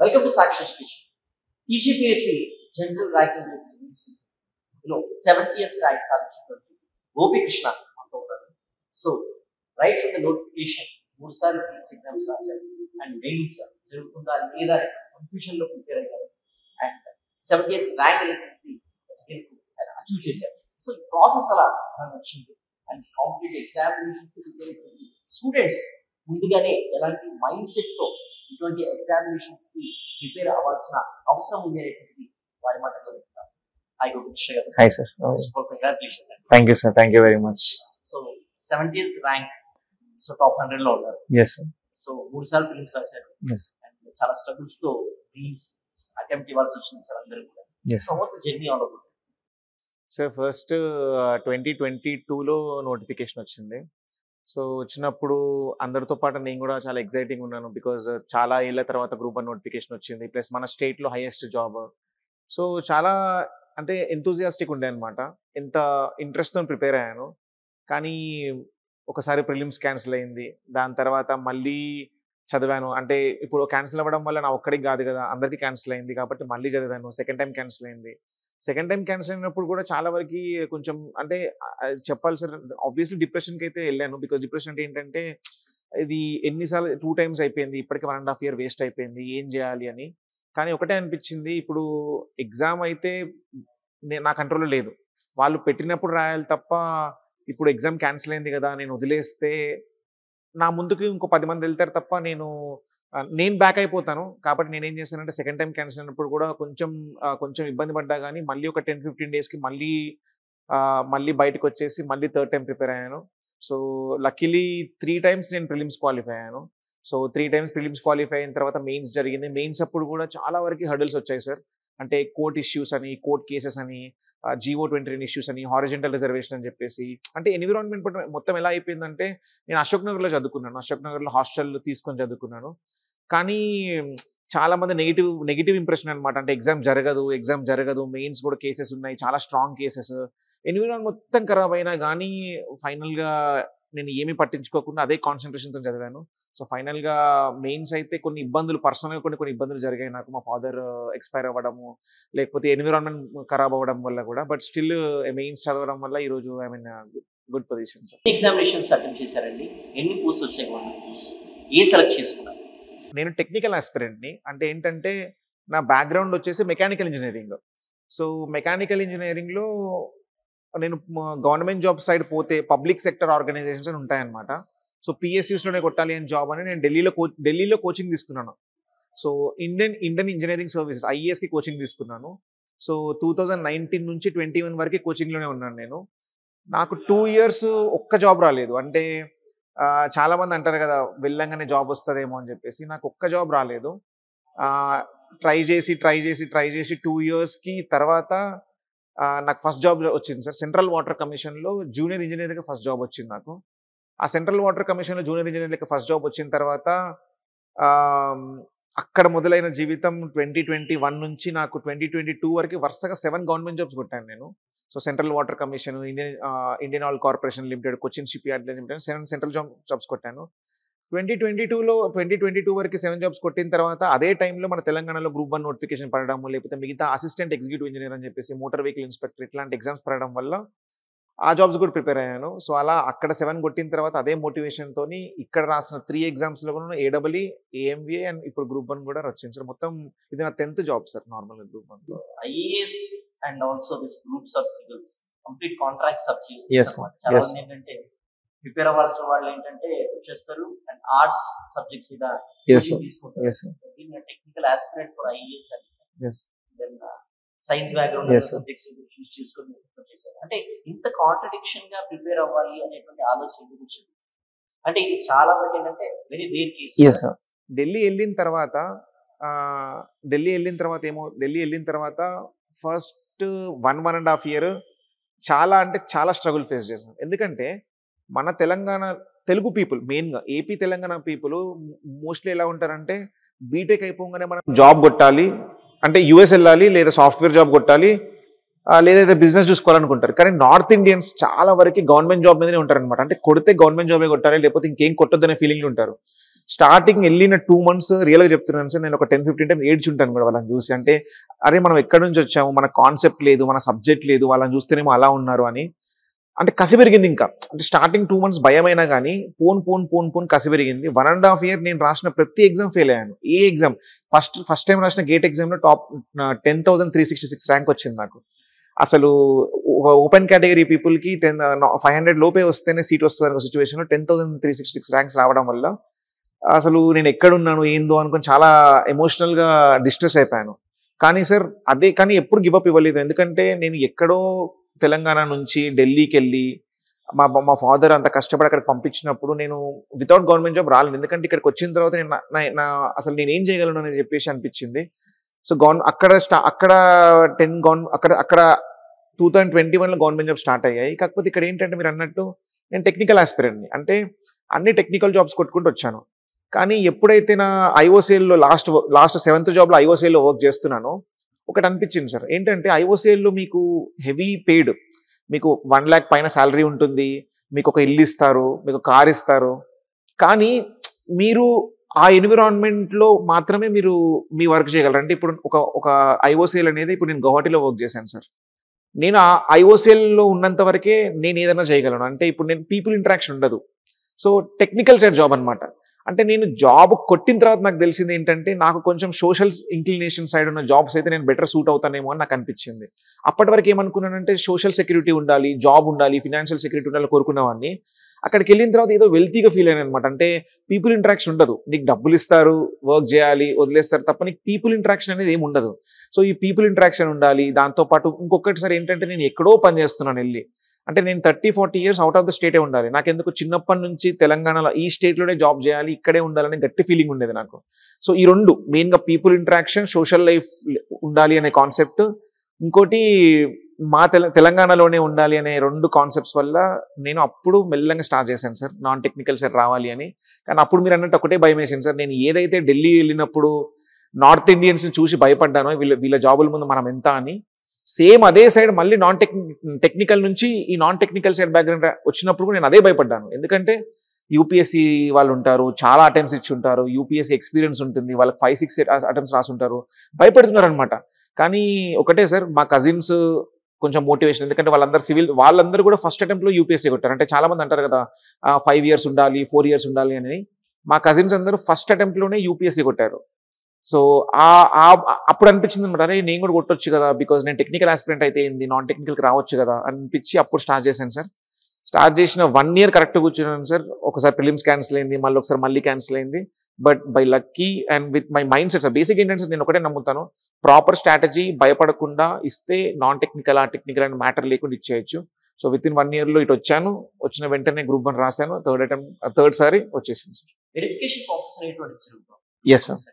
Welcome to Sakshi Education. TGPSC General Ranking List releases. 70th rank సాధించినటువంటి గోపి కృష్ణ మనతో ఉన్నారు. So right from the notification 3 సార్లు prelims exams రాశారు and mains జరుగుతుందా లేదా కన్ఫ్యూజన్ లో ప్రిపేర్ అయ్యారు అండ్ 70th ర్యాంక్ అనేటువంటి అచీవ్ చేశారు. సో ఈ ప్రాసెస్ అలా నచ్చింది అండ్ కాంపిటేటివ్ ఎగ్జామినేషన్స్ స్టూడెంట్స్ ముందుగానే ఎలాంటి మైండ్ సెట్ తో ఇటువంటి ఎగ్జామినేషన్స్ కి ప్రిపేర్ అవ్వాల్సిన అవసరం ఉంది అనేటువంటిది వారి మాటలో చెప్తాను. Hi sir. Congratulations. Thank you sir. Thank you very much. So 70th rank, so top 100 లో ఉన్నారు. Yes sir. సో 3 సార్లు ప్రిలిమ్స్ రాశారు. Yes. అండ్ చాలా స్ట్రగుల్స్ తో ప్రిలిమ్స్ అటెంప్ట్ ఇవ్వాల్సి వచ్చింది సార్ అందరూ కూడా. Yes. So what's the journey all over? Sir first 2022లో నోటిఫికేషన్ వచ్చింది. సో వచ్చినప్పుడు అందరితో పాటు నేను కూడా చాలా ఎక్సైటింగ్ ఉన్నాను బికాజ్ చాలా ఏళ్ళ తర్వాత గ్రూప్ 1 నోటిఫికేషన్ వచ్చింది. ప్లస్ మన స్టేట్లో హైయెస్ట్ జాబ్. సో చాలా అంటే ఎంతూజియాస్టిక్ ఉండే అనమాట. ఎంత ఇంట్రెస్ట్తో ప్రిపేర్ అయ్యాను. కానీ ఒకసారి ప్రిలిమ్స్ క్యాన్సిల్ అయింది. దాని తర్వాత మళ్ళీ చదివాను. అంటే ఇప్పుడు క్యాన్సిల్ అవ్వడం వల్ల నా ఒక్కడికి కాదు కదా, అందరికీ క్యాన్సిల్ అయింది కాబట్టి మళ్ళీ చదివాను. సెకండ్ టైం క్యాన్సిల్ అయింది. సెకండ్ టైం క్యాన్సిల్ అయినప్పుడు కూడా చాలా వరకు కొంచెం అంటే చెప్పాలి సార్, ఆబ్వియస్లీ డిప్రెషన్కి అయితే వెళ్ళాను. బికాజ్ డిప్రెషన్ అంటే ఏంటంటే ఇది ఎన్నిసార్లు 2 times అయిపోయింది, ఇప్పటికీ 1.5 year వేస్ట్ అయిపోయింది, ఏం చేయాలి అని. కానీ ఒకటే అనిపించింది, ఇప్పుడు ఎగ్జామ్ అయితే నా కంట్రోల్లో లేదు, వాళ్ళు పెట్టినప్పుడు రాయాలి తప్ప ఇప్పుడు ఎగ్జామ్ క్యాన్సిల్ అయింది కదా నేను వదిలేస్తే నా ముందుకు ఇంకో 10 మంది వెళ్తారు తప్ప నేను బ్యాక్ అయిపోతాను. కాబట్టి నేనేం చేశానంటే సెకండ్ టైం క్యాన్సిల్ అయినప్పుడు కూడా కొంచెం ఇబ్బంది పడ్డా కానీ మళ్ళీ ఒక 10-15 daysకి మళ్ళీ బయటకు వచ్చేసి మళ్ళీ థర్డ్ టైం ప్రిపేర్ అయ్యాను. సో లక్కీలీ 3 times నేను ప్రిలిమ్స్ క్వాలిఫై అయ్యాను. సో 3 times ప్రిలిమ్స్ క్వాలిఫై అయిన తర్వాత మెయిన్స్ జరిగింది. మెయిన్స్ అప్పుడు కూడా చాలా వరకు హర్డల్స్ వచ్చాయి సార్. అంటే కోర్ట్ ఇష్యూస్ అని, కోర్ట్ కేసెస్ అని, GO 29 ఇష్యూస్ అని, హారిజెంటల్ రిజర్వేషన్ అని చెప్పేసి, అంటే ఎన్విరాన్మెంట్ మొత్తం ఎలా అయిపోయిందంటే నేను అశోక్ నగర్లో చదువుకున్నాను. అశోక్ నగర్లో హాస్టల్ తీసుకొని చదువుకున్నాను. కానీ చాలా మంది నెగిటివ్ ఇంప్రెషన్ అనమాట. అంటే ఎగ్జామ్ జరగదు, మెయిన్స్ కూడా కేసెస్ ఉన్నాయి, చాలా స్ట్రాంగ్ కేసెస్. ఎన్విరాన్మెంట్ మొత్తం ఖరాబ్ అయినా కానీ ఫైనల్గా నేను ఏమీ పట్టించుకోకుండా అదే కాన్సన్ట్రేషన్తో చదివాను. సో ఫైనల్గా మెయిన్స్ అయితే కొన్ని ఇబ్బందులు, పర్సనల్గా కొన్ని ఇబ్బందులు జరిగాయి నాకు. మా ఫాదర్ ఎక్స్పైర్ అవ్వడము, లేకపోతే ఎన్విరాన్మెంట్ ఖరాబ్ అవ్వడం వల్ల కూడా. బట్ స్టిల్ మెయిన్స్ చదవడం వల్ల ఈరోజు I mean good position sir. Examinations attempt చేశారండి, ఎన్ని పోస్ట్ వచ్చాయి, ఏ సెలెక్ట్ చేసుకున్నారు? నేను టెక్నికల్ ఆస్పిరెంట్ని. అంటే ఏంటంటే నా బ్యాక్గ్రౌండ్ వచ్చేసి మెకానికల్ ఇంజనీరింగ్. సో మెకానికల్ ఇంజనీరింగ్లో నేను గవర్నమెంట్ జాబ్ సైడ్ పోతే పబ్లిక్ సెక్టర్ ఆర్గనైజేషన్స్ అని ఉంటాయన్నమాట. సో PSUస్లోనే కొట్టాలి అని జాబ్ అని నేను ఢిల్లీలో కోచింగ్ తీసుకున్నాను. సో ఇండియన్ ఇంజనీరింగ్ సర్వీసెస్ IASకి కోచింగ్ తీసుకున్నాను. సో 2019 నుంచి 21 వరకు కోచింగ్లోనే ఉన్నాను నేను. నాకు 2 years ఒక్క జాబ్ రాలేదు. అంటే చాలా మంది అంటారు కదా వెళ్ళంగానే జాబ్ వస్తుందేమో అని చెప్పేసి, నాకు ఒక్క జాబ్ రాలేదు. ట్రై చేసి 2 yearsకి తర్వాత నాకు ఫస్ట్ జాబ్ వచ్చింది సార్. సెంట్రల్ వాటర్ కమిషన్లో జూనియర్ ఇంజనీర్గా ఫస్ట్ జాబ్ వచ్చింది నాకు. ఆ సెంట్రల్ వాటర్ కమిషన్లో జూనియర్ ఇంజనీర్గా ఫస్ట్ జాబ్ వచ్చిన తర్వాత అక్కడ మొదలైన జీవితం 2021 నుంచి నాకు 2022 వరకు వరుసగా 7 గవర్నమెంట్ జాబ్స్ కొట్టాను నేను. So central water commission, Indian oil corporation limited, Cochin ship yard limited 7 central jobs కొట్టాను. 2022 వరకు 7 జాబ్స్ కొట్టిన తర్వాత అదే టైంలో మన తెలంగాణలో గ్రూప్ 1 నోటిఫికేషన్ పడడము, లేకపోతే మిగతా అసిస్టెంట్ ఎగ్జిక్యూటివ్ ఇంజనీర్ అని చెప్పేసి, మోటార్ వెహికల్ ఇన్స్పెక్టర్, ఇట్లాంటి ఎగ్జామ్స్ పడడం వల్ల ఆ జాబ్స్ కూడా ప్రిపేర్ అయ్యాను. సో అలా అక్కడ 7 కొట్టిన తర్వాత అదే మోటివేషన్తో ఇక్కడ రాసిన 3 examsలో కూడా AEE, AMVA అండ్ ఇప్పుడు గ్రూప్ 1 కూడా వచ్చింది సార్. మొత్తం ఇది నా 10th జాబ్ సార్ నార్మల్గా group 1. IAS and also this groups are civils complete contract subject. చాలా మంది ఏంటంటే ప్రిపేర్ అవ్వాల్సిన వాళ్ళు ఏంటంటే వచ్చేస్తారు అండ్ ఆర్ట్స్ సబ్జెక్ట్స్ మీద తీసుకుంటారు. Technical aspirant for IAS and then science background subjects choose చేసుకొని చేశారు. అంటే ఇంత కాంట్రడిక్షన్ గా ప్రిపేర్ అవ్వాలి అనేటువంటి ఆలోచన గురించి, అంటే ఇది చాలా మంది ఏంటంటే వెరీ రేర్ కేస్. ఢిల్లీ వెళ్ళిన తర్వాత ఫస్ట్ 1.5 year చాలా స్ట్రగుల్ ఫేస్ చేశాను. ఎందుకంటే మన తెలుగు పీపుల్, మెయిన్గా ఏపీ తెలంగాణ పీపుల్ మోస్ట్లీ ఎలా ఉంటారంటే బీటెక్ అయిపోగానే మనం జాబ్ కొట్టాలి, అంటే US వెళ్ళాలి, లేదా సాఫ్ట్వేర్ జాబ్ కొట్టాలి, లేదా బిజినెస్ చూసుకోవాలనుకుంటారు. కానీ నార్త్ ఇండియన్స్ చాలా వరకు గవర్నమెంట్ జాబ్ మీదనే ఉంటారు అనమాట. అంటే కొడితే గవర్నమెంట్ జాబే కొట్టాలి, లేకపోతే ఇంకేం కొట్టొద్దనే ఫీలింగ్లు ఉంటారు. స్టార్టింగ్ వెళ్ళిన 2 months రియల్గా చెప్తున్నాను సార్, నేను ఒక 10-15 టైమ్స్ ఏడ్చుంటాను కూడా వాళ్ళని చూసి. అంటే అరే మనం ఎక్కడి నుంచి వచ్చాము, మన కాన్సెప్ట్ లేదు, మన సబ్జెక్ట్ లేదు, వాళ్ళని చూస్తేనేమో అలా ఉన్నారు అని. అంటే కసి పెరిగింది ఇంకా. అంటే స్టార్టింగ్ 2 months భయమైనా కానీ పోన్ కసి పెరిగింది. 1.5 year నేను రాసిన ప్రతి ఎగ్జామ్ ఫెయిల్ అయ్యాను. ఏ ఎగ్జామ్ ఫస్ట్ టైం రాసిన గేట్ ఎగ్జామ్లో టాప్ 10,366 ర్యాంక్ వచ్చింది నాకు. అసలు ఓపెన్ కేటగిరీ పీపుల్కి 500 లోపే వస్తేనే సీట్ వస్తుంది అనే సిచ్యువేషన్లో 10,366 ర్యాంక్స్ రావడం వల్ల అసలు నేను ఎక్కడున్నాను ఏందో అనుకుని చాలా ఎమోషనల్గా డిస్ట్రెస్ అయిపోయాను. కానీ సార్ కానీ ఎప్పుడు గివప్ ఇవ్వలేదు. ఎందుకంటే నేను ఎక్కడో తెలంగాణ నుంచి ఢిల్లీకి వెళ్ళి మా ఫాదర్ అంత కష్టపడి అక్కడికి పంపించినప్పుడు నేను వితౌట్ గవర్నమెంట్ జాబ్ రాలేదు. ఎందుకంటే ఇక్కడికి వచ్చిన తర్వాత నేను అసలు నేను ఏం చేయగలను అని చెప్పేసి అనిపించింది. సో అక్కడ 2021లో గవర్నమెంట్ జాబ్ స్టార్ట్ అయ్యాయి. కాకపోతే ఇక్కడ ఏంటంటే మీరు అన్నట్టు నేను టెక్నికల్ ఆస్పిరెంట్ని, అంటే అన్ని టెక్నికల్ జాబ్స్ కొట్టుకుంటూ వచ్చాను. కానీ ఎప్పుడైతే నా ఐఓసిఎల్లో లాస్ట్ 7th జాబ్లో ఐఓసిఎల్లో వర్క్ చేస్తున్నానో ఒకటి అనిపించింది సార్. ఏంటంటే ఐఓసిఎల్లో మీకు హెవీ పెయిడ్, మీకు 1 lakh పైన శాలరీ ఉంటుంది, మీకు ఒక ఇల్లు ఇస్తారు, మీకు కార్ ఇస్తారు. కానీ మీరు ఆ ఎన్విరాన్మెంట్లో మాత్రమే మీరు మీ వర్క్ చేయగలరు. అంటే ఇప్పుడు ఒక ఐఓసిఎల్ అనేది, ఇప్పుడు నేను గౌహటిలో వర్క్ చేశాను సార్. నేను ఆ ఐఓసిఎల్లో ఉన్నంత వరకే నేను ఏదైనా చేయగలను. అంటే ఇప్పుడు నేను పీపుల్ ఇంటరాక్షన్ ఉండదు. సో టెక్నికల్ సైడ్ జాబ్ అనమాట. అంటే నేను జాబ్ కొట్టిన తర్వాత నాకు తెలిసింది ఏంటంటే నాకు కొంచెం సోషల్ ఇంక్లినేషన్ సైడ్ ఉన్న జాబ్స్ అయితే నేను బెటర్ సూట్ అవుతానేమో అని నాకు అనిపించింది. అప్పటి వరకు ఏమనుకున్నానంటే సోషల్ సెక్యూరిటీ ఉండాలి, జాబ్ ఉండాలి, ఫినాన్షియల్ సెక్యూరిటీ ఉండాలి కోరుకునేవాడిని. అక్కడికి వెళ్ళిన తర్వాత ఏదో వెల్తీగా ఫీల్ అయ్యాను అనమాట. అంటే పీపుల్ ఇంటరాక్షన్ ఉండదు, నీకు డబ్బులు ఇస్తారు, వర్క్ చేయాలి, వదిలేస్తారు తప్ప నీకు పీపుల్ ఇంటరాక్షన్ అనేది ఏమి ఉండదు. సో ఈ పీపుల్ ఇంటరాక్షన్ ఉండాలి. దాంతోపాటు ఇంకొకటిసారి ఏంటంటే నేను ఎక్కడో పని చేస్తున్నాను వెళ్ళి, అంటే నేను 30-40 years అవుట్ ఆఫ్ ద స్టేటే ఉండాలి. నాకెందుకు చిన్నప్పటి నుంచి తెలంగాణలో ఈ స్టేట్లోనే జాబ్ చేయాలి, ఇక్కడే ఉండాలని గట్టి ఫీలింగ్ ఉండేది నాకు. సో ఈ రెండు మెయిన్గా పీపుల్ ఇంటరాక్షన్, సోషల్ లైఫ్ ఉండాలి అనే కాన్సెప్ట్, ఇంకోటి మా తెలంగాణలోనే ఉండాలి అనే 2 కాన్సెప్ట్స్ వల్ల నేను అప్పుడు మెల్లగా స్టార్ట్ చేశాను సార్ నాన్ టెక్నికల్ సైడ్ రావాలి అని. కానీ అప్పుడు మీరు అన్నట్టు ఒకటే భయం వేసింది సార్. నేను ఏదైతే ఢిల్లీ వెళ్ళినప్పుడు నార్త్ ఇండియన్స్ని చూసి భయపడ్డానో వీళ్ళ జాబుల ముందు మనం ఎంత అని, సేమ్ అదే సైడ్ మళ్ళీ టెక్నికల్ నుంచి ఈ నాన్ టెక్నికల్ సైడ్ బ్యాక్గ్రౌండ్ వచ్చినప్పుడు కూడా నేను అదే భయపడ్డాను. ఎందుకంటే యూపీఎస్సీ వాళ్ళు ఉంటారు, చాలా అటెంప్ట్స్ ఇచ్చి ఉంటారు, యూపీఎస్సీ ఎక్స్పీరియన్స్ ఉంటుంది, వాళ్ళకి 5-6 అటెంప్ట్స్ రాసి ఉంటారు, భయపడుతున్నారు అనమాట. కానీ ఒకటే సార్, మా కజిన్స్ కొంచెం మోటివేషన్, ఎందుకంటే వాళ్ళందరూ కూడా ఫస్ట్ అటెంప్ట్లో యూపీఎస్సీ కొట్టారు. అంటే చాలా మంది అంటారు కదా 5 years ఉండాలి, 4 years ఉండాలి అని. మా కజిన్స్ అందరూ ఫస్ట్ అటెంప్ట్లోనే యూపీఎస్సీ కొట్టారు. సో అప్పుడు అనిపించింది అనమాట, అరే నేను కూడా కొట్టొచ్చు కదా, బికాజ్ నేను టెక్నికల్ ఆస్పిరెంట్ అయితే ఏంది, నాన్ టెక్నికల్కి రావచ్చు కదా అనిపించి అప్పుడు స్టార్ట్ చేశాను సార్. స్టార్ట్ చేసిన 1 year కరెక్ట్గా కూర్చున్నాను సార్. ఒకసారి ప్రిలిమ్స్ క్యాన్సిల్ అయింది, మళ్ళీ క్యాన్సిల్ అయింది. But by lucky and with my mind set sir, basic ఏంటంటే నేను ఒకటే నమ్ముతాను, ప్రాపర్ స్ట్రాటజీ భయపడకుండా ఇస్తే నాన్ టెక్నికల్ ఆ టెక్నికల్ అని మ్యాటర్ లేకుండా ఇచ్చేయచ్చు. సో విత్ ఇన్ 1 yearలో ఇటు వచ్చాను. వచ్చిన వెంటనే Group 1 రాశాను. థర్డ్ సారి వచ్చేసింది సార్. వెరిఫికేషన్ ప్రాసెస్ అనేటువంటి జరుగుతుంది. Yes sir.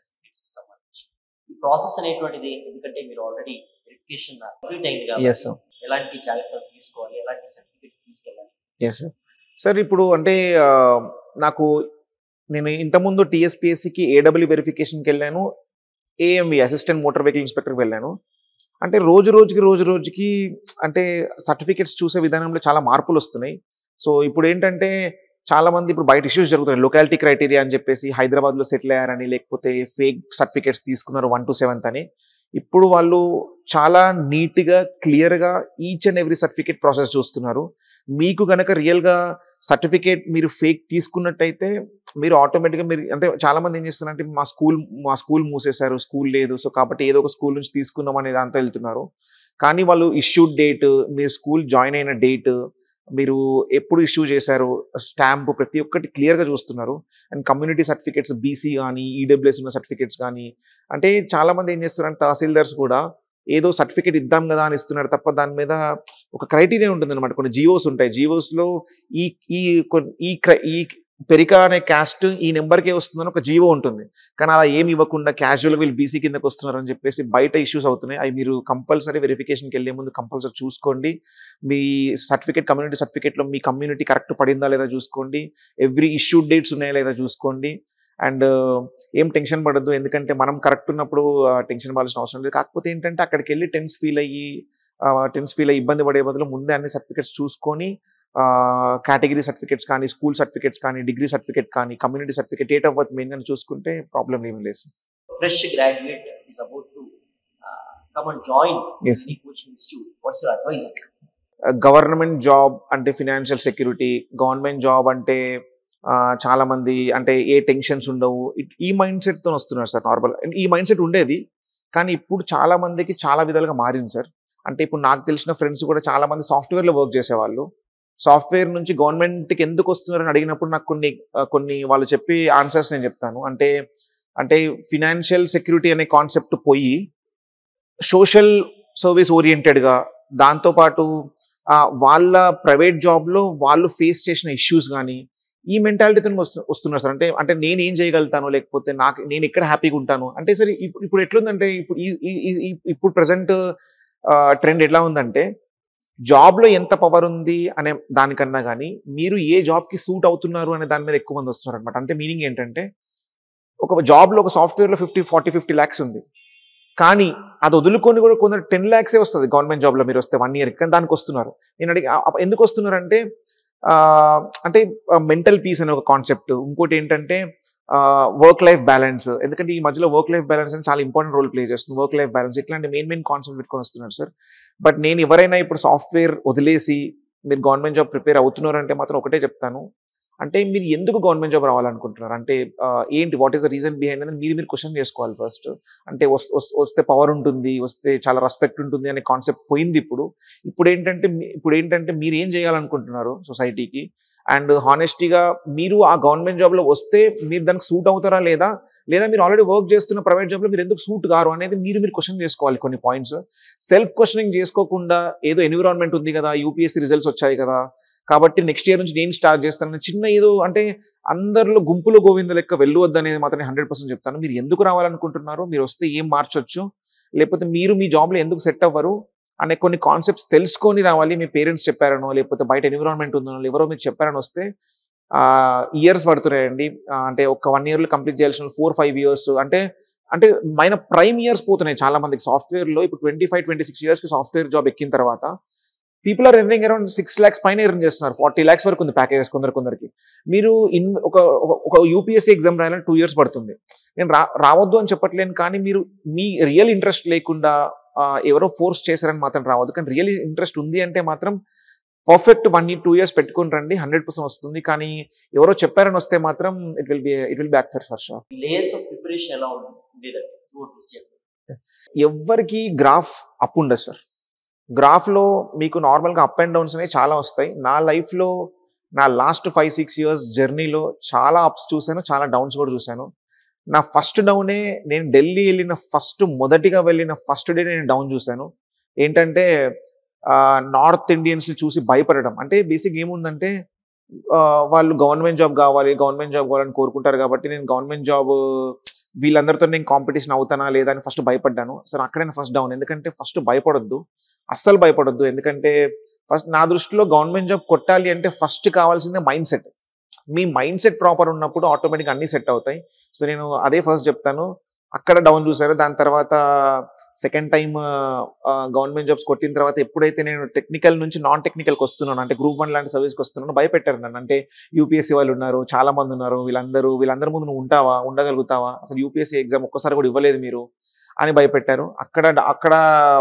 ఈ ప్రాసెస్ అనేటువంటిది, ఎందుకంటే మీరు ఆల్రెడీ వెరిఫికేషన్ కంప్లీట్ అయింది కాబట్టి ఎలాంటి జాగ్రత్తలు తీసుకోవాలి, ఎలాంటి సర్టిఫికేట్స్ తీసుకెళ్ళాలి? Yes sir. సార్ ఇప్పుడు అంటే నేను ఇంతకుముందు టీఎస్పీఎస్సీకి ఏడబ్ల్యూ వెరిఫికేషన్కి వెళ్ళాను, ఏఎంవి అసిస్టెంట్ మోటార్ వెహికల్ ఇన్స్పెక్టర్కి వెళ్ళాను. అంటే రోజు రోజుకి అంటే సర్టిఫికేట్స్ చూసే విధానంలో చాలా మార్పులు వస్తున్నాయి. సో ఇప్పుడు ఏంటంటే చాలా మంది ఇప్పుడు బయట ఇష్యూస్ జరుగుతున్నాయి, లొకాలిటీ క్రైటీరియా అని చెప్పేసి హైదరాబాద్లో సెటిల్ అయ్యారని, లేకపోతే ఫేక్ సర్టిఫికేట్స్ తీసుకున్నారు 1 to 7th అని. ఇప్పుడు వాళ్ళు చాలా నీట్గా క్లియర్గా each and every certificate process చూస్తున్నారు. మీకు కనుక రియల్గా సర్టిఫికేట్ మీరు ఫేక్ తీసుకున్నట్టయితే మీరు ఆటోమేటిక్గా అంటే చాలా మంది ఏం చేస్తున్నారంటే మా స్కూల్ మూసేశారు, స్కూల్ లేదు, సో కాబట్టి ఏదో ఒక స్కూల్ నుంచి తీసుకున్నాం అనే దాంతో వెళ్తున్నారు. కానీ వాళ్ళు ఇష్యూడ్ డేట్, మీరు స్కూల్ జాయిన్ అయిన డేట్, మీరు ఎప్పుడు ఇష్యూ చేశారు, స్టాంప్, ప్రతి ఒక్కటి క్లియర్గా చూస్తున్నారు. అండ్ కమ్యూనిటీ సర్టిఫికేట్స్ బీసీ కానీ ఈడబ్ల్యూఎస్ ఉన్న సర్టిఫికేట్స్ కానీ, అంటే చాలామంది ఏం చేస్తున్నారంటే తహసీల్దార్స్ కూడా ఏదో సర్టిఫికేట్ ఇద్దాం కదా అని ఇస్తున్నారు తప్ప దాని మీద ఒక క్రైటీరియా ఉంటుంది అనమాట. కొన్ని జీవోస్ ఉంటాయి, జీవోస్లో ఈ పెరికా అనే క్యాస్ట్ ఈ నెంబర్కే వస్తుందని ఒక జీవో ఉంటుంది. కానీ అలా ఏమి ఇవ్వకుండా క్యాజువల్గా వీళ్ళు బీసీ కిందకి వస్తున్నారని చెప్పేసి బయట ఇష్యూస్ అవుతున్నాయి. అవి మీరు కంపల్సరీ వెరిఫికేషన్కి వెళ్ళే ముందు కంపల్సరీ చూసుకోండి. మీ సర్టిఫికేట్, కమ్యూనిటీ సర్టిఫికేట్లో మీ కమ్యూనిటీ కరెక్ట్ పడిందా లేదా చూసుకోండి. ఎవ్రీ ఇష్యూడ్ డేట్స్ ఉన్నాయా లేదా చూసుకోండి. అండ్ ఏం టెన్షన్ పడద్దు, ఎందుకంటే మనం కరెక్ట్ ఉన్నప్పుడు టెన్షన్ పడాల్సిన అవసరం లేదు. కాకపోతే ఏంటంటే అక్కడికి వెళ్ళి టెన్స్ ఫీల్ అయ్యి ఇబ్బంది పడే బదులు ముందే అన్ని సర్టిఫికేట్స్ చూసుకొని కేటగిరీ సర్టిఫికేట్స్ కానీ, స్కూల్ సర్టిఫికేట్స్ కానీ, డిగ్రీ సర్టిఫికేట్ కానీ, community certificate, date of birth main అని చూసుకుంటే ప్రాబ్లం ఏమీ లేదు. Fresh graduate is about to come and join Yes. the coaching institute. What's your advice? Government job అంటే financial security, government job అంటే చాలా మంది అంటే ఏ టెన్షన్స్ ఉండవు, ఈ మైండ్ సెట్తో వస్తున్నారు సార్. నార్మల్ ఈ మైండ్ సెట్ ఉండేది, కానీ ఇప్పుడు చాలా మందికి చాలా విధాలుగా మారింది సార్. అంటే ఇప్పుడు నాకు తెలిసిన ఫ్రెండ్స్ కూడా చాలా మంది సాఫ్ట్వేర్లో వర్క్ చేసేవాళ్ళు, సాఫ్ట్వేర్ నుంచి గవర్నమెంట్కి ఎందుకు వస్తున్నారని అడిగినప్పుడు నాకు కొన్ని వాళ్ళు చెప్పి ఆన్సర్స్ నేను చెప్తాను. అంటే ఫినాన్షియల్ సెక్యూరిటీ అనే కాన్సెప్ట్ పోయి సోషల్ సర్వీస్ ఓరియంటెడ్గా, దాంతోపాటు వాళ్ళ ప్రైవేట్ జాబ్లో వాళ్ళు ఫేస్ చేసిన ఇష్యూస్ కానీ ఈ మెంటాలిటీతో వస్తున్నారు సార్. అంటే నేను ఏం చేయగలుగుతాను, లేకపోతే నేను ఎక్కడ హ్యాపీగా ఉంటాను అంటే సరే. ఇప్పుడు ఎట్లుందంటే ఇప్పుడు ప్రజెంట్ ట్రెండ్ ఎట్లా ఉందంటే జాబ్లో ఎంత పవర్ ఉంది అనే దానికన్నా కానీ మీరు ఏ జాబ్కి సూట్ అవుతున్నారు అనే దాని మీద ఎక్కువ మంది వస్తున్నారు అనమాట. అంటే మీనింగ్ ఏంటంటే ఒక జాబ్లో ఒక సాఫ్ట్వేర్లో 50 lakhs ఉంది, కానీ అది వదులుకొని కూడా కొందరు 10 lakhs వస్తుంది గవర్నమెంట్ జాబ్లో మీరు వస్తే 1 year, కానీ దానికి వస్తున్నారు. నేను అడిగి ఎందుకు వస్తున్నారంటే అంటే మెంటల్ పీస్ అనే ఒక కాన్సెప్ట్, ఇంకోటి ఏంటంటే వర్క్ లైఫ్ బ్యాలెన్స్. ఎందుకంటే ఈ మధ్యలో వర్క్ లైఫ్ బ్యాలెన్స్ అని చాలా ఇంపార్టెంట్ రోల్ ప్లే చేస్తుంది. వర్క్ లైఫ్ బ్యాలెన్స్ ఇట్లాంటి మెయిన్ కాన్సెప్ట్ పెట్టుకొని వస్తున్నారు సార్. బట్ నేను ఎవరైనా ఇప్పుడు సాఫ్ట్వేర్ వదిలేసి మీరు గవర్నమెంట్ జాబ్ ప్రిపేర్ అవుతున్నారంటే మాత్రం ఒకటే చెప్తాను, అంటే మీరు ఎందుకు గవర్నమెంట్ జాబ్ రావాలనుకుంటున్నారు, అంటే ఏంటి, what is the reason behind అనేది మీరు క్వశ్చన్ చేసుకోవాలి ఫస్ట్. అంటే వస్తే పవర్ ఉంటుంది, వస్తే చాలా రెస్పెక్ట్ ఉంటుంది అనే కాన్సెప్ట్ పోయింది. ఇప్పుడు ఏంటంటే మీరు ఏం చేయాలనుకుంటున్నారు సొసైటీకి, అండ్ హానెస్టీగా మీరు ఆ గవర్నమెంట్ జాబ్లో వస్తే మీరు దానికి సూట్ అవుతారా లేదా మీరు ఆల్రెడీ వర్క్ చేస్తున్న ప్రైవేట్ జాబ్లో మీరు ఎందుకు సూట్ కారు అనేది మీరు క్వశ్చన్ చేసుకోవాలి. కొన్ని పాయింట్స్ సెల్ఫ్ క్వశ్చనింగ్ చేసుకోకుండా ఏదో ఎన్విరాన్మెంట్ ఉంది కదా, యూపీఎస్సీ రిజల్ట్స్ వచ్చాయి కదా కాబట్టి నెక్స్ట్ ఇయర్ నుంచి నేను స్టార్ట్ చేస్తాను చిన్న ఏదో, అంటే అందరిలో గుంపులో గోవింద లెక్క వెళ్ళవద్దు అనేది మాత్రం 100% చెప్తాను. మీరు ఎందుకు రావాలనుకుంటున్నారు, మీరు వస్తే ఏం మార్చొచ్చు, లేకపోతే మీరు మీ జాబ్లో ఎందుకు సెట్ అవ్వరు అనే కొన్ని కాన్సెప్ట్స్ తెలుసుకొని రావాలి. మీ పేరెంట్స్ చెప్పారనో, లేకపోతే బయట ఎన్విరాన్మెంట్ ఉందనో, ఎవరో మీకు చెప్పారని వస్తే ఇయర్స్ పడుతున్నాయండి. అంటే ఒక 1 yearలో కంప్లీట్ చేయాల్సిన 4-5 years అంటే మైన ప్రైమ్ ఇయర్స్ పోతున్నాయి చాలా మందికి సాఫ్ట్వేర్లో. ఇప్పుడు 25-26 yearsకి సాఫ్ట్వేర్ జాబ్ ఎక్కిన తర్వాత people are earning around 6 lakhs పైన ఎర్న్ చేస్తున్నారు. 40 lakhs వరకు ఉంది ప్యాకేజెస్ కొందరికి. మీరు ఒక యూపీఎస్సీ ఎగ్జామ్ రాయాలని 2 years పడుతుంది. నేను రావద్దు అని చెప్పట్లేను, కానీ మీరు మీ రియల్ ఇంట్రెస్ట్ లేకుండా ఎవరో ఫోర్స్ చేశారని మాత్రం రావద్దు. కానీ రియల్ ఇంట్రెస్ట్ ఉంది అంటే మాత్రం పర్ఫెక్ట్ 1-2 years పెట్టుకుని రండి, 100% వస్తుంది. కానీ ఎవరో చెప్పారని వస్తే మాత్రం it will be back for sure. Layers of preparation ఎలా ఉండేది త్రూఅవుట్ దిస్ జర్నీ? ఎవరికి గ్రాఫ్ అప్ ఉండదు సార్. గ్రాఫ్లో మీకు నార్మల్గా అప్ అండ్ డౌన్స్ అనేవి చాలా వస్తాయి. నా లైఫ్లో నా లాస్ట్ 5-6 years జర్నీలో చాలా అప్స్ చూశాను, చాలా డౌన్స్ కూడా చూశాను. నా ఫస్ట్ డౌనే నేను ఢిల్లీ మొదటిగా వెళ్ళిన ఫస్ట్ డే నేను డౌన్ చూశాను. ఏంటంటే నార్త్ ఇండియన్స్ని చూసి భయపడడం. అంటే బేసిక్ ఏముందంటే వాళ్ళు గవర్నమెంట్ జాబ్ కావాలని కోరుకుంటారు కాబట్టి నేను గవర్నమెంట్ జాబ్ వీళ్ళందరితో నేను కాంపిటీషన్ అవుతానా లేదా అని ఫస్ట్ భయపడ్డాను సార్. అక్కడైనా ఫస్ట్ డౌన్. ఎందుకంటే ఫస్ట్ అస్సలు భయపడొద్దు. ఎందుకంటే ఫస్ట్ నా దృష్టిలో గవర్నమెంట్ జాబ్ కొట్టాలి అంటే ఫస్ట్ కావాల్సిందే మైండ్ సెట్. మీ మైండ్ సెట్ ప్రాపర్ ఉన్నప్పుడు ఆటోమేటిక్గా అన్నీ సెట్ అవుతాయి. సో నేను అదే ఫస్ట్ చెప్తాను. అక్కడ డౌన్ చూసారు. దాని తర్వాత సెకండ్ టైం గవర్నమెంట్ జాబ్స్ కొట్టిన తర్వాత ఎప్పుడైతే నేను టెక్నికల్ నుంచి నాన్ టెక్నికల్కి వస్తున్నాను, అంటే గ్రూప్ 1 లాంటి సర్వీస్కి వస్తున్నాను, భయపెట్టారు నన్ను. అంటే యూపీఎస్సీ వాళ్ళు ఉన్నారు, చాలా మంది ఉన్నారు, వీళ్ళందరి ముందు నువ్వు ఉండగలుగుతావా, అసలు యూపీఎస్సీ ఎగ్జామ్ ఒక్కసారి కూడా ఇవ్వలేదు మీరు అని భయపెట్టారు. అక్కడ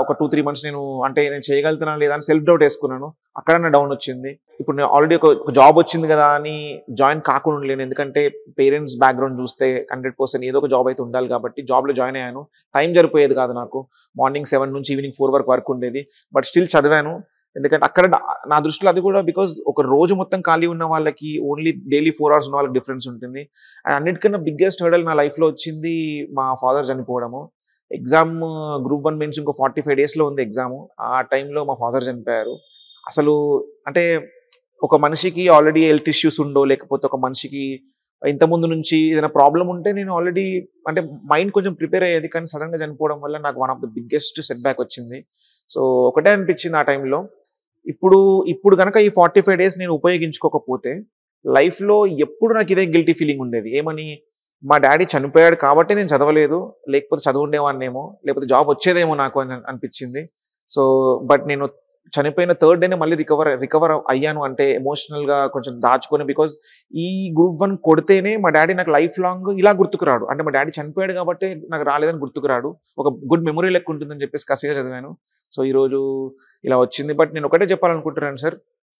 ఒక 2-3 months నేను చేయగలుగుతున్నా లేదా అని సెల్ఫ్ డౌట్ వేసుకున్నాను. అక్కడ నా డౌన్ వచ్చింది. ఇప్పుడు నేను ఆల్రెడీ ఒక జాబ్ వచ్చింది కదా అని జాయిన్ కాకుండా లేను. ఎందుకంటే పేరెంట్స్ బ్యాక్గ్రౌండ్ చూస్తే 100% ఏదో ఒక జాబ్ అయితే ఉండాలి కాబట్టి జాబ్లో జాయిన్ అయ్యాను. టైం సరిపోయేది కాదు నాకు. మార్నింగ్ 7 నుంచి ఈవినింగ్ 4 వరకు వర్క్ ఉండేది. బట్ స్టిల్ చదివాను. ఎందుకంటే అక్కడ నా దృష్టిలో అది కూడా బికాజ్ ఒక రోజు మొత్తం ఖాళీ ఉన్న వాళ్ళకి ఓన్లీ డైలీ 4 hours ఉన్న వాళ్ళకి డిఫరెన్స్ ఉంటుంది. అండ్ అన్నిటికన్నా బిగ్గెస్ట్ హర్డల్ నా లైఫ్లో వచ్చింది మా ఫాదర్ చనిపోవడము. ఎగ్జామ్ గ్రూప్ 1 మెయిన్స్ ఇంకో 45 daysలో ఉంది ఎగ్జామ్. ఆ టైంలో మా ఫాదర్ చనిపోయారు. అసలు అంటే ఒక మనిషికి ఆల్రెడీ హెల్త్ ఇష్యూస్ ఉండో, లేకపోతే ఒక మనిషికి ఇంతకుముందు నుంచి ఏదైనా ప్రాబ్లం ఉంటే నేను ఆల్రెడీ అంటే మైండ్ కొంచెం ప్రిపేర్ అయ్యేది. కానీ సడన్గా చనిపోవడం వల్ల నాకు one of the biggest set back వచ్చింది. సో ఒకటే అనిపించింది ఆ టైంలో, ఇప్పుడు కనుక ఈ 45 days నేను ఉపయోగించుకోకపోతే లైఫ్లో ఎప్పుడు నాకు ఇదే గిల్టీ ఫీలింగ్ ఉండేది. ఏమని, మా డాడీ చనిపోయాడు కాబట్టి నేను చదవలేదు, లేకపోతే చదువుండేవాన్నేమో, లేకపోతే జాబ్ వచ్చేదేమో నాకు అని అనిపించింది. సో బట్ నేను చనిపోయిన థర్డ్ డేనే మళ్ళీ రికవర్ అయ్యాను అంటే ఎమోషనల్గా కొంచెం దాచుకొని, బికాజ్ ఈ గ్రూప్ 1 కొడితేనే మా డాడీ నాకు లైఫ్ లాంగ్ ఇలా గుర్తుకు రాడు. అంటే మా డాడీ చనిపోయాడు కాబట్టి నాకు రాలేదని గుర్తుకు రాడు, ఒక గుడ్ మెమొరీ లెక్క ఉంటుందని చెప్పేసి కసిగా చదివాను. సో ఈరోజు ఇలా వచ్చింది. బట్ నేను ఒకటే చెప్పాలనుకుంటున్నాను సార్,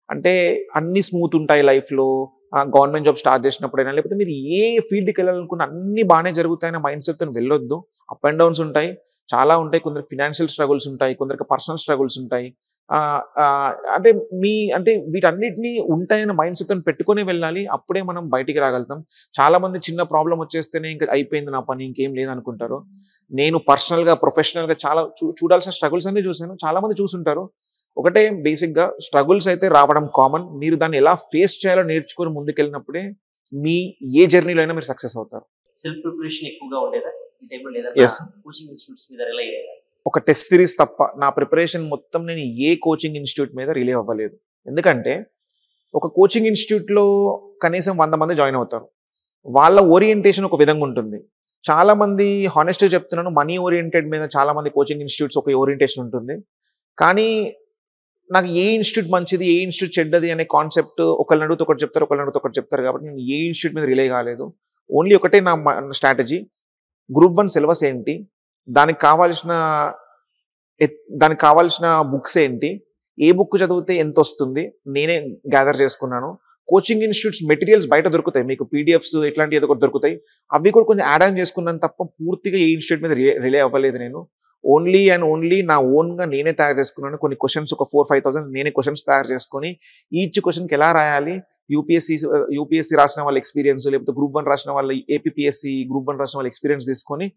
అంటే అన్ని స్మూత్ ఉంటాయి లైఫ్లో, గవర్నమెంట్ జాబ్ స్టార్ట్ చేసినప్పుడైనా, లేకపోతే మీరు ఏ ఫీల్డ్కి వెళ్ళాలనుకున్న అన్ని బాగానే జరుగుతాయని మైండ్ సెట్తో వెళ్ళొద్దు. అప్ అండ్ డౌన్స్ ఉంటాయి, చాలా ఉంటాయి. కొందరికి ఫినాన్షియల్ స్ట్రగుల్స్ ఉంటాయి, కొందరికి పర్సనల్ స్ట్రగుల్స్ ఉంటాయి. అంటే వీటన్నిటిని ఉంటాయని మైండ్ సెట్ పెట్టుకుని వెళ్ళాలి. అప్పుడే మనం బయటికి రాగలుగుతాం. చాలా మంది చిన్న ప్రాబ్లం వచ్చేస్తేనే ఇంకా అయిపోయింది నా పని, ఇంకేం లేదనుకుంటారు. నేను పర్సనల్గా ప్రొఫెషనల్గా చాలా చూడాల్సిన స్ట్రగుల్స్ అన్ని చూశాను. చాలా మంది చూసుంటారు. ఒకటే బేసిక్గా స్ట్రగుల్స్ అయితే రావడం కామన్. మీరు దాన్ని ఎలా ఫేస్ చేయాలో నేర్చుకొని ముందుకెళ్ళినప్పుడే మీ ఏ జర్నీలో అయినా మీరు సక్సెస్ అవుతారు. సెల్ఫ్ ప్రిపరేషన్ ఎక్కువగా ఉండేదా ఈ టైంలో, లేదా కోచింగ్ ఇన్స్టిట్యూట్స్ మీద రిలై అయ్యేదా? ఒక టెస్ట్ సిరీస్ తప్ప నా ప్రిపరేషన్ మొత్తం నేను ఏ కోచింగ్ ఇన్స్టిట్యూట్ మీద రిలే అవ్వలేదు. ఎందుకంటే ఒక కోచింగ్ ఇన్స్టిట్యూట్లో కనీసం 100 మంది జాయిన్ అవుతారు. వాళ్ళ ఓరియంటేషన్ ఒక విధంగా ఉంటుంది. చాలా మంది హానెస్ట్గా చెప్తున్నాను, మనీ ఓరియంటెడ్ మీద చాలా మంది కోచింగ్ ఇన్స్టిట్యూట్స్ ఒక ఓరియంటేషన్ ఉంటుంది. కానీ నాకు ఏ ఇన్స్టిట్యూట్ మంచిది, ఏ ఇన్స్టిట్యూట్ చెడ్డది అనే కాన్సెప్ట్ ఒకళ్ళని అడిగితే ఒకటి చెప్తారు, ఒకళ్ళని అడిగితే ఒకటి చెప్తారు. కాబట్టి నేను ఏ ఇన్స్టిట్యూట్ మీద రిలే కాలేదు. ఓన్లీ ఒకటే నా స్ట్రాటజీ, గ్రూప్ 1 సిలబస్ ఏంటి, దానికి కావాల్సిన బుక్స్ ఏంటి, ఏ బుక్ చదివితే ఎంత వస్తుంది నేనే గ్యాదర్ చేసుకున్నాను. కోచింగ్ ఇన్స్టిట్యూట్స్ మెటీరియల్స్ బయట దొరుకుతాయి, మీకు పీడిఎఫ్స్ ఇట్లాంటివి ఏదో ఒకటి దొరుకుతాయి, అవి కూడా కొంచెం యాడ్ ఆన్ చేసుకున్నాను తప్ప పూర్తిగా ఏ ఇన్స్టిట్యూట్ మీద రిలే అవ్వలేదు. నేను ఓన్లీ అండ్ ఓన్లీ నా ఓన్గా నేనే తయారు చేసుకున్నాను. కొన్ని క్వశ్చన్స్ ఒక 4,000-5,000 నేనే క్వశ్చన్స్ తయారు చేసుకొని ఈచ్ క్వశ్చన్కి ఎలా రాయాలి, యూపీఎస్సీ రాసిన వాళ్ళ ఎక్స్పీరియన్స్, లేకపోతే గ్రూప్ 1 రాసిన వాళ్ళ ఏపీఎస్సీ గ్రూప్ 1 రాసిన వాళ్ళ ఎక్స్పీరియన్స్ తీసుకొని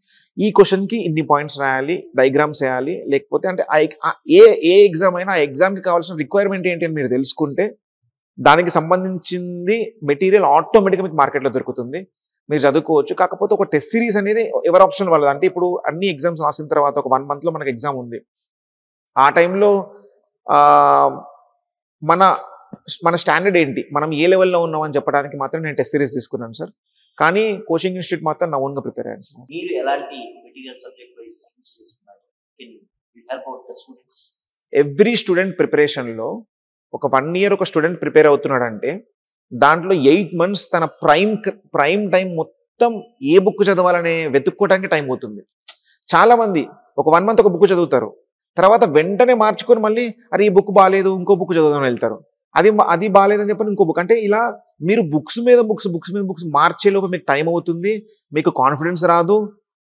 ఈ క్వశ్చన్కి ఇన్ని పాయింట్స్ రాయాలి, డయాగ్రామ్స్ వేయాలి, లేకపోతే అంటే ఏ ఎగ్జామ్ అయినా ఆ ఎగ్జామ్కి కావాల్సిన రిక్వైర్మెంట్ ఏంటి అని మీరు తెలుసుకుంటే దానికి సంబంధించింది మెటీరియల్ ఆటోమేటిక్గా మీకు మార్కెట్లో దొరుకుతుంది, మీరు చదువుకోవచ్చు. కాకపోతే ఒక టెస్ట్ సిరీస్ అనేది ఎవరి ఆప్షన్ వాళ్ళది. అంటే ఇప్పుడు అన్ని ఎగ్జామ్స్ రాసిన తర్వాత ఒక 1 monthలో మనకి ఎగ్జామ్ ఉంది. ఆ టైంలో మన స్టాండర్డ్ ఏంటి, మనం ఏ లెవెల్లో ఉన్నాం అని చెప్పడానికి మాత్రం నేను టెస్ట్ సిరీస్ తీసుకున్నాను సార్. కానీ కోచింగ్ ఇన్స్టిట్యూట్ మాత్రం నా ఓన్గా ప్రిపేర్ అయ్యాను సార్. మీరు ఎలాంటి మెటీరియల్ సబ్జెక్ట్ వైస్ చూస్ చేసుకున్నారు? Help out the students. Every student ప్రిపరేషన్లో ఒక 1 year ఒక స్టూడెంట్ ప్రిపేర్ అవుతున్నాడంటే దాంట్లో 8 months తన ప్రైమ్ టైం మొత్తం ఏ బుక్ చదవాలనే వెతుక్కోవడానికి టైం అవుతుంది. చాలా మంది ఒక 1 month ఒక బుక్ చదువుతారు, తర్వాత వెంటనే మార్చుకొని మళ్ళీ అరే ఈ బుక్ బాగాలేదు ఇంకో బుక్ చదువుదామని వెళ్తారు, అది బాగాలేదని చెప్పని ఇంకో బుక్. అంటే ఇలా మీరు బుక్స్ మీద బుక్స్ మార్చేలోపు మీకు టైం అవుతుంది, మీకు కాన్ఫిడెన్స్ రాదు,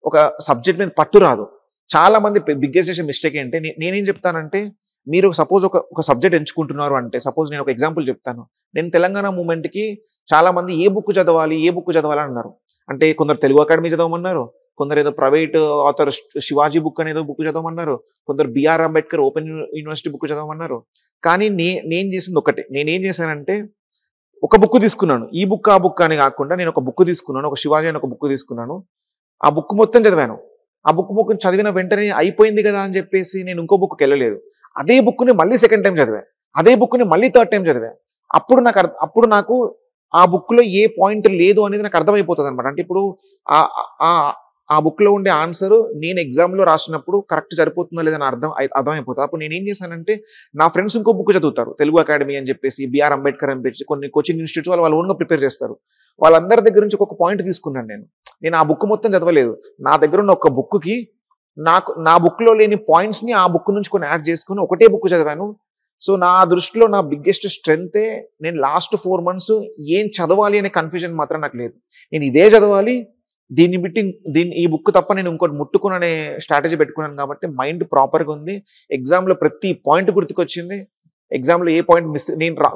ఒక సబ్జెక్ట్ మీద పట్టు రాదు. చాలా మంది బిగ్గెస్ట్ చేసే మిస్టేక్ ఏంటి, నేనేం చెప్తానంటే, మీరు సపోజ్ ఒక సబ్జెక్ట్ ఎంచుకుంటున్నారు అంటే, సపోజ్ నేను ఒక ఎగ్జాంపుల్ చెప్తాను. నేను తెలంగాణ మూమెంట్కి చాలా మంది ఏ బుక్ చదవాలి అన్నారు. అంటే కొందరు తెలుగు అకాడమీ చదవమన్నారు, కొందరు ఏదో ప్రైవేట్ ఆథర్ శివాజీ బుక్ అనేదో బుక్ చదవమన్నారు, కొందరు B R Ambedkar open university book చదవమన్నారు. కానీ నేను చేసింది ఒకటే, నేనేం చేశానంటే ఒక బుక్ తీసుకున్నాను. ఈ బుక్ ఆ బుక్ అని కాకుండా నేను ఒక బుక్ తీసుకున్నాను, ఒక శివాజీ అని ఒక బుక్ తీసుకున్నాను. ఆ బుక్ మొత్తం చదివాను. ఆ బుక్ చదివిన వెంటనే అయిపోయింది కదా అని చెప్పేసి నేను ఇంకో బుక్కి వెళ్ళలేదు. అదే బుక్ని మళ్ళీ సెకండ్ టైం చదివాను, అదే బుక్ని మళ్ళీ థర్డ్ టైం చదివాను. అప్పుడు నాకు ఆ బుక్లో ఏ పాయింట్ లేదు అనేది నాకు అర్థమైపోతుంది అనమాట. అంటే ఇప్పుడు ఆ బుక్లో ఉండే ఆన్సర్ నేను ఎగ్జామ్లో రాసినప్పుడు కరెక్ట్ సరిపోతుందా లేదని అర్థమైపోతుంది. అప్పుడు నేను ఏం చేశానంటే, నా ఫ్రెండ్స్ ఇంకో బుక్ చదువుతారు, తెలుగు అకాడమీ అని చెప్పేసి, బిఆర్ అంబేద్కర్ అని చెప్పేసి కొన్ని కోచింగ్ ఇన్స్టిట్యూట్స్ వాళ్ళ ఓన్గా ప్రిపేర్ చేస్తారు. వాళ్ళందరి దగ్గర నుంచి ఒక పాయింట్ తీసుకున్నాను. నేను ఆ బుక్ మొత్తం చదవలేదు. నా దగ్గర ఉన్న ఒక బుక్కి నా బుక్లో లేని పాయింట్స్ని ఆ బుక్ నుంచి కొన్ని యాడ్ చేసుకుని ఒకటే బుక్ చదివాను. సో నా దృష్టిలో నా బిగ్గెస్ట్ స్ట్రెంగ్తే నేను లాస్ట్ 4 months ఏం చదవాలి అనే కన్ఫ్యూజన్ మాత్రం నాకు లేదు. నేను ఇదే చదవాలి, ఈ బుక్ తప్ప నేను ఇంకోటి ముట్టుకునే స్ట్రాటజీ పెట్టుకున్నాను. కాబట్టి మైండ్ ప్రాపర్గా ఉంది. ఎగ్జామ్లో ప్రతి పాయింట్ గుర్తుకొచ్చింది. ఎగ్జామ్లో ఏ పాయింట్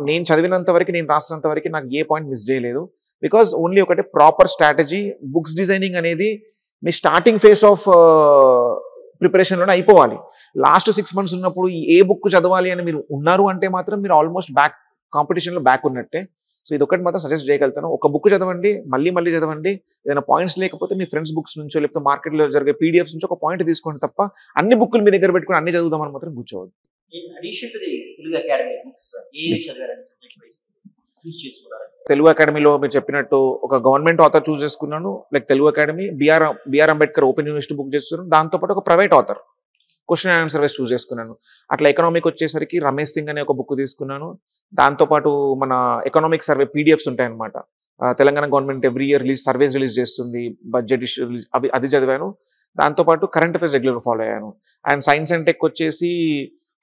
నేను చదివినంత వరకు, నేను రాసినంత వరకు నాకు ఏ పాయింట్ మిస్ చేయలేదు. బికాజ్ ఓన్లీ ఒకటే ప్రాపర్ స్ట్రాటజీ. బుక్స్ డిజైనింగ్ అనేది మీ స్టార్టింగ్ ఫేజ్ ఆఫ్ ప్రిపరేషన్లోనే అయిపోవాలి. లాస్ట్ 6 months ఉన్నప్పుడు ఏ బుక్ చదవాలి అని మీరు ఉన్నారు అంటే మాత్రం మీరు ఆల్మోస్ట్ కాంపిటీషన్లో బ్యాక్ ఉన్నట్టే. సో ఇది ఒకటి మాత్రం సజెస్ట్ చేయగలుగుతాను. ఒక బుక్ చదవండి, మళ్ళీ చదవండి. ఏదైనా పాయింట్స్ లేకపోతే మీ ఫ్రెండ్స్ బుక్స్ నుంచో లేకపోతే మార్కెట్లో జరిగే పీడిఎఫ్స్ నుంచి ఒక పాయింట్ తీసుకోండి తప్ప అన్ని బుక్లు మీ దగ్గర పెట్టుకుని అన్ని చదువుదామని మాత్రం కూర్చోవద్దు. తెలుగు అకాడమీలో మీరు చెప్పినట్టు ఒక గవర్నమెంట్ ఆథర్ చూస్ చేసుకున్నాను. Like Telugu academy, B R Ambedkar open university book చేస్తున్నాను. దాంతోపాటు ఒక private author question and answer wise choose చేసుకున్నాను. అట్లా ఎకనామిక్ వచ్చేసరికి రమేష్ సింగ్ అనే ఒక బుక్ తీసుకున్నాను. దాంతోపాటు మన ఎకనామిక్ సర్వే పీడిఎఫ్స్ ఉంటాయి అనమాట. Telangana government every year surveys release చేస్తుంది, బడ్జెట్ ఇష్యూ అది చదివాను. దాంతోపాటు కరెంట్ అఫైర్స్ రెగ్యులర్ ఫాలో అయ్యాను. అండ్ సైన్స్ అండ్ టెక్ వచ్చేసి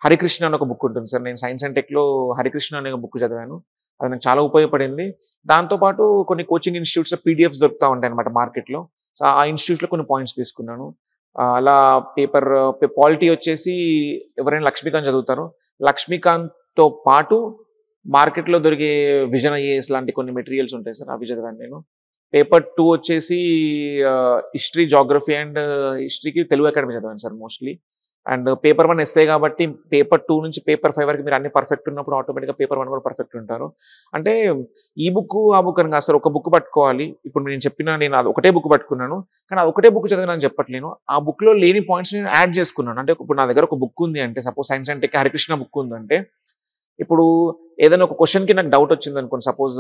హరికృష్ణ అనే ఒక బుక్ ఉంటుంది సార్. నేను సైన్స్ అండ్ టెక్లో హరికృష్ణ అనే ఒక బుక్ చదివాను. అది నాకు చాలా ఉపయోగపడింది. దాంతోపాటు కొన్ని కోచింగ్ ఇన్స్టిట్యూట్స్లో పీడిఎఫ్స్ దొరుకుతూ ఉంటాయి అనమాట మార్కెట్లో. సో ఆ ఇన్స్టిట్యూట్స్లో కొన్ని పాయింట్స్ తీసుకున్నాను. అలా పాలిటీ వచ్చేసి ఎవరైనా లక్ష్మీకాంత్ చదువుతారు. లక్ష్మీకాంత్తో పాటు మార్కెట్లో దొరికే విజన్ ఐఏఎస్ లాంటి కొన్ని మెటీరియల్స్ ఉంటాయి సార్, అవి చదివాను నేను. పేపర్ 2 వచ్చేసి హిస్టరీ, జాగ్రఫీ అండ్ హిస్టరీకి తెలుగు అకాడమీ చదివాను sir mostly. And paper 1 S A కాబట్టి పేపర్ 2 నుంచి పేపర్ 5 వరకు మీరు అన్ని పర్ఫెక్ట్ ఉన్నప్పుడు ఆటోమేటిక్గా పేపర్ 1 కూడా పర్ఫెక్ట్ ఉంటారు. అంటే ఈ బుక్ ఆ బుక్ అని కాదు సార్, ఒక బుక్ పట్టుకోవాలి. ఇప్పుడు నేను అది ఒకటే బుక్ పట్టుకున్నాను, కానీ అది ఒకటే బుక్ చదివినా అని చెప్పట్లేను. ఆ బుక్లో లేని పాయింట్స్ నేను యాడ్ చేసుకున్నాను. అంటే ఇప్పుడు నా దగ్గర ఒక బుక్ ఉంది అంటే, suppose science and tech Harikrishna book ఉందంటే, ఇప్పుడు ఏదైనా ఒక క్వశ్చన్కి నాకు డౌట్ వచ్చింది అనుకోండి, సపోజ్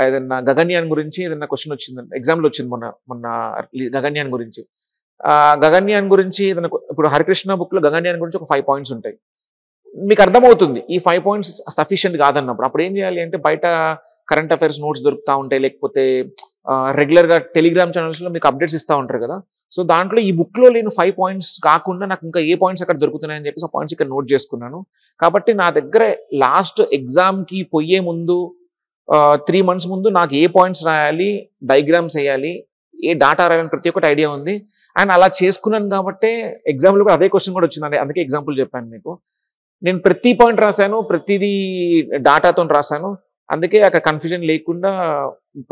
ఏదైనా గగన్యాన్ గురించి ఏదైనా క్వశ్చన్ వచ్చింది, ఎగ్జామ్లో వచ్చింది మొన్న గగన్యాన్ గురించి. గగన్యాన్ గురించి ఏదైనా ఇప్పుడు హరికృష్ణ బుక్లో గగన్యాన్ గురించి ఒక 5 పాయింట్స్ ఉంటాయి. మీకు అర్థమవుతుంది ఈ 5 పాయింట్స్ సఫిషియెంట్ కాదన్నప్పుడు అప్పుడు ఏం చేయాలి అంటే, బయట కరెంట్ అఫైర్స్ నోట్స్ దొరుకుతూ ఉంటాయి, లేకపోతే రెగ్యులర్గా టెలిగ్రామ్ ఛానల్స్లో మీకు అప్డేట్స్ ఇస్తూ ఉంటారు కదా. సో దాంట్లో ఈ బుక్లో లేని 5 పాయింట్స్ కాకుండా నాకు ఇంకా ఏ పాయింట్స్ అక్కడ దొరుకుతున్నాయని చెప్పేసి ఆ పాయింట్స్ ఇక్కడ నోట్ చేసుకున్నాను. కాబట్టి నా దగ్గర లాస్ట్ ఎగ్జామ్కి పోయే ముందు 3 months ముందు నాకు ఏ పాయింట్స్ రాయాలి, డయాగ్రామ్స్ వేయాలి, ఏ డాటా రాయాలని ప్రతి ఒక్కటి ఐడియా ఉంది. అండ్ అలా చేసుకున్నాను కాబట్టి ఎగ్జామ్లో కూడా అదే క్వశ్చన్ కూడా వచ్చిందండి. అందుకే ఎగ్జాంపుల్ చెప్పాను మీకు. నేను ప్రతి పాయింట్ రాశాను, ప్రతిదీ డాటాతో రాశాను. అందుకే అక్కడ కన్ఫ్యూజన్ లేకుండా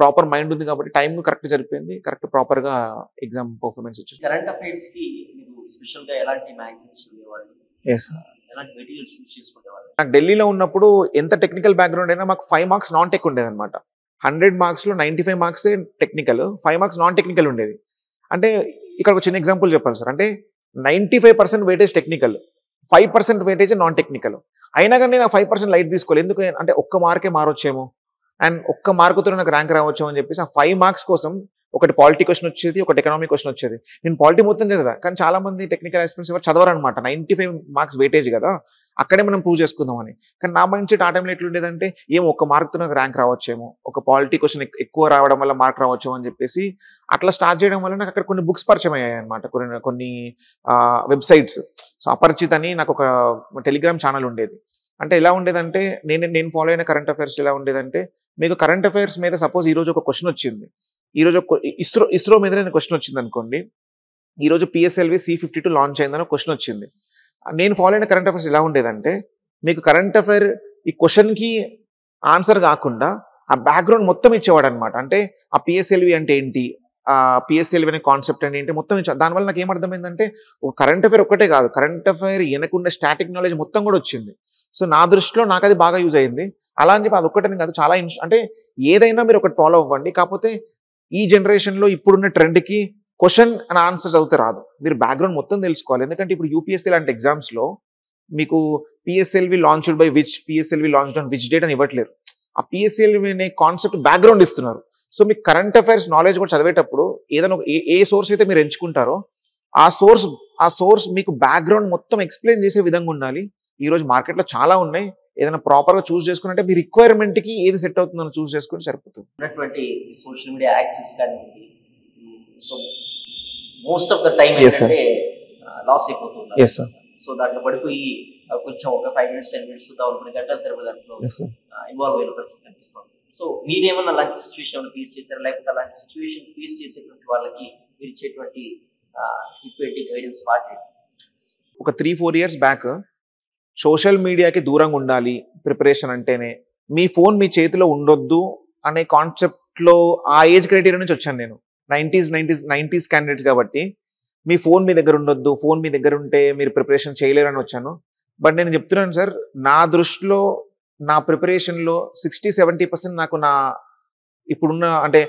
ప్రాపర్ మైండ్ ఉంది కాబట్టి టైం కరెక్ట్ జరిపోయింది, కరెక్ట్ ప్రాపర్గా ఎగ్జామ్ పర్ఫార్మెన్స్ ఇచ్చింది. కరెంట్ అఫైర్స్ కి మీరు స్పెషల్ గా ఎలాంటి మ్యాగజైన్స్ ఉండేవాళ్ళు, ఎలాంటి మెటీరియల్స్ చూస్ చేసుకునేవాళ్ళు? నాకు ఢిల్లీలో ఉన్నప్పుడు ఎంత టెక్నికల్ బ్యాక్గ్రౌండ్ అయినా మాకు 5 marks నాన్ టెక్ ఉండేది అనమాట. 100 marksలో 95 marks technical, 5 marks non technical ఉండేది. అంటే ఇక్కడ ఒక చిన్న ఎగ్జాంపుల్ చెప్పాలి సార్. అంటే 95% weightage technical, 5% weightage non technical. అయినా కానీ నేను 5% లైట్ తీసుకోవాలి. ఎందుకు అంటే ఒక్క మార్కే మారొచ్చేమో, అండ్ ఒక్క మార్కుతో నాకు ర్యాంక్ రావచ్చేమో అని చెప్పేసి ఆ 5 marks కోసం ఒకటి పాలిటీ క్వశ్చన్ వచ్చేది, ఒకటి ఎకనామిక్ క్వశ్చన్ వచ్చేది. నేను పాలిటీ మొత్తం చదివా, కానీ చాలా మంది టెక్నికల్ ఆస్పిరెంట్స్ ఎవరు చదవరు అనమాట. 95 marks వెయిటేజ్ కదా, అక్కడే మనం ప్రూవ్ చేసుకుందామని. కానీ నా మైండ్ సెట్ ఆ టైంలో ఎట్లుండేదంటే, ఏమో ఒక్క మార్క్తో నాకు ర్యాంక్ రావచ్చేమో, ఒక పాలిటీ క్వశ్చన్ ఎక్కువ రావడం వల్ల మార్క్ రావచ్చేమో అని చెప్పేసి అట్లా స్టార్ట్ చేయడం వల్ల నాకు అక్కడ కొన్ని బుక్స్ పరిచయం అయ్యాయి అనమాట, కొన్ని వెబ్సైట్స్. సో అపరిచిత్ అని నాకు ఒక టెలిగ్రామ్ ఛానల్ ఉండేది. అంటే ఎలా ఉండేదంటే, నేను ఫాలో అయిన కరెంట్ అఫైర్స్ ఎలా ఉండేదంటే, మీకు కరెంట్ అఫైర్స్ మీద సపోజ్ ఈరోజు ఒక క్వశ్చన్ వచ్చింది, ఈరోజు ఇస్రో మీద నేను క్వశ్చన్ వచ్చింది అనుకోండి, ఈరోజు PSLV C-52 లాంచ్ అయిందని క్వశ్చన్ వచ్చింది. నేను ఫాలో అయిన కరెంట్ అఫైర్స్ ఎలా ఉండేదంటే, మీకు కరెంట్ అఫైర్ ఈ క్వశ్చన్కి ఆన్సర్ కాకుండా ఆ బ్యాక్గ్రౌండ్ మొత్తం ఇచ్చేవాడు అనమాట. అంటే ఆ PSLV అంటే ఏంటి, ఆ PSLV అనే కాన్సెప్ట్ అంటే ఏంటి మొత్తం ఇచ్చా. దానివల్ల నాకు ఏమర్థమైందంటే, ఒక కరెంట్ అఫైర్ ఒక్కటే కాదు, కరెంట్ అఫైర్ వెనకుండా స్టాటిక్ నాలెడ్జ్ మొత్తం కూడా వచ్చింది. సో నా దృష్టిలో నాకు అది బాగా యూజ్ అయింది. అలా అని చెప్పి అది ఒక్కటని కాదు, చాలా అంటే ఏదైనా మీరు ఒకటి ఫాలో అవ్వండి. కాకపోతే ఈ జనరేషన్లో ఇప్పుడున్న ట్రెండ్కి క్వశ్చన్ అండ్ ఆన్సర్ చదివితే రాదు, మీరు బ్యాక్గ్రౌండ్ మొత్తం తెలుసుకోవాలి. ఎందుకంటే ఇప్పుడు UPSC లాంటి ఎగ్జామ్స్లో మీకు PSLV launched by which, PSLV launched on which date అని ఇవ్వట్లేరు. ఆ PSLV అనే కాన్సెప్ట్ బ్యాక్గ్రౌండ్ ఇస్తున్నారు. సో మీకు కరెంట్ అఫైర్స్ నాలెడ్జ్ కూడా చదివేటప్పుడు ఏదైనా ఏ సోర్స్ అయితే మీరు ఎంచుకుంటారో ఆ సోర్స్ మీకు బ్యాక్గ్రౌండ్ మొత్తం ఎక్స్ప్లెయిన్ చేసే విధంగా ఉండాలి. ఈరోజు మార్కెట్లో చాలా ఉన్నాయి, ఏదైనా ప్రాపర్గా చూస్ చేసుకుంటే మీ రిక్వైర్మెంట్కి ఏది సెట్ అవుతుందని చూస్ చేసుకుంటే సరిపోతుంది. ఉన్నటువంటి సోషల్ మీడియా యాక్సెస్ కానివ్వండి, so most of the time ఏంటంటే లాస్ అయిపోతుంది. సో దాంట్లో పడిపోయి కొంచెం ఒక 5 minutes 10 minutes చూద్దాం అనుకునే గంటల తరబడి దాంట్లో ఇన్వాల్వ్ అయిన పరిస్థితి కనిపిస్తుంది. సో మీరేమన్నా అలాంటి సిచ్యువేషన్ ఫేస్ చేశారు, లేకపోతే అలాంటి సిచ్యువేషన్ ఫేస్ చేసేటువంటి వాళ్ళకి మీరు ఇచ్చేటువంటి గైడెన్స్ పార్ట్? ఒక 3-4 years బ్యాక్ సోషల్ మీడియాకి దూరంగా ఉండాలి ప్రిపరేషన్ అంటేనే, మీ ఫోన్ మీ చేతిలో ఉండొద్దు అనే కాన్సెప్ట్లో ఆ ఏజ్ క్రైటీరియా నుంచి వచ్చాను నేను. 90s క్యాండిడేట్స్ కాబట్టి మీ ఫోన్ మీ దగ్గర ఉండొద్దు, ఫోన్ మీ దగ్గర ఉంటే మీరు ప్రిపరేషన్ చేయలేరు అని వచ్చాను. బట్ నేను చెప్తున్నాను సార్, నా దృష్టిలో నా ప్రిపరేషన్లో 60-70% నాకు నా ఇప్పుడున్న అంటే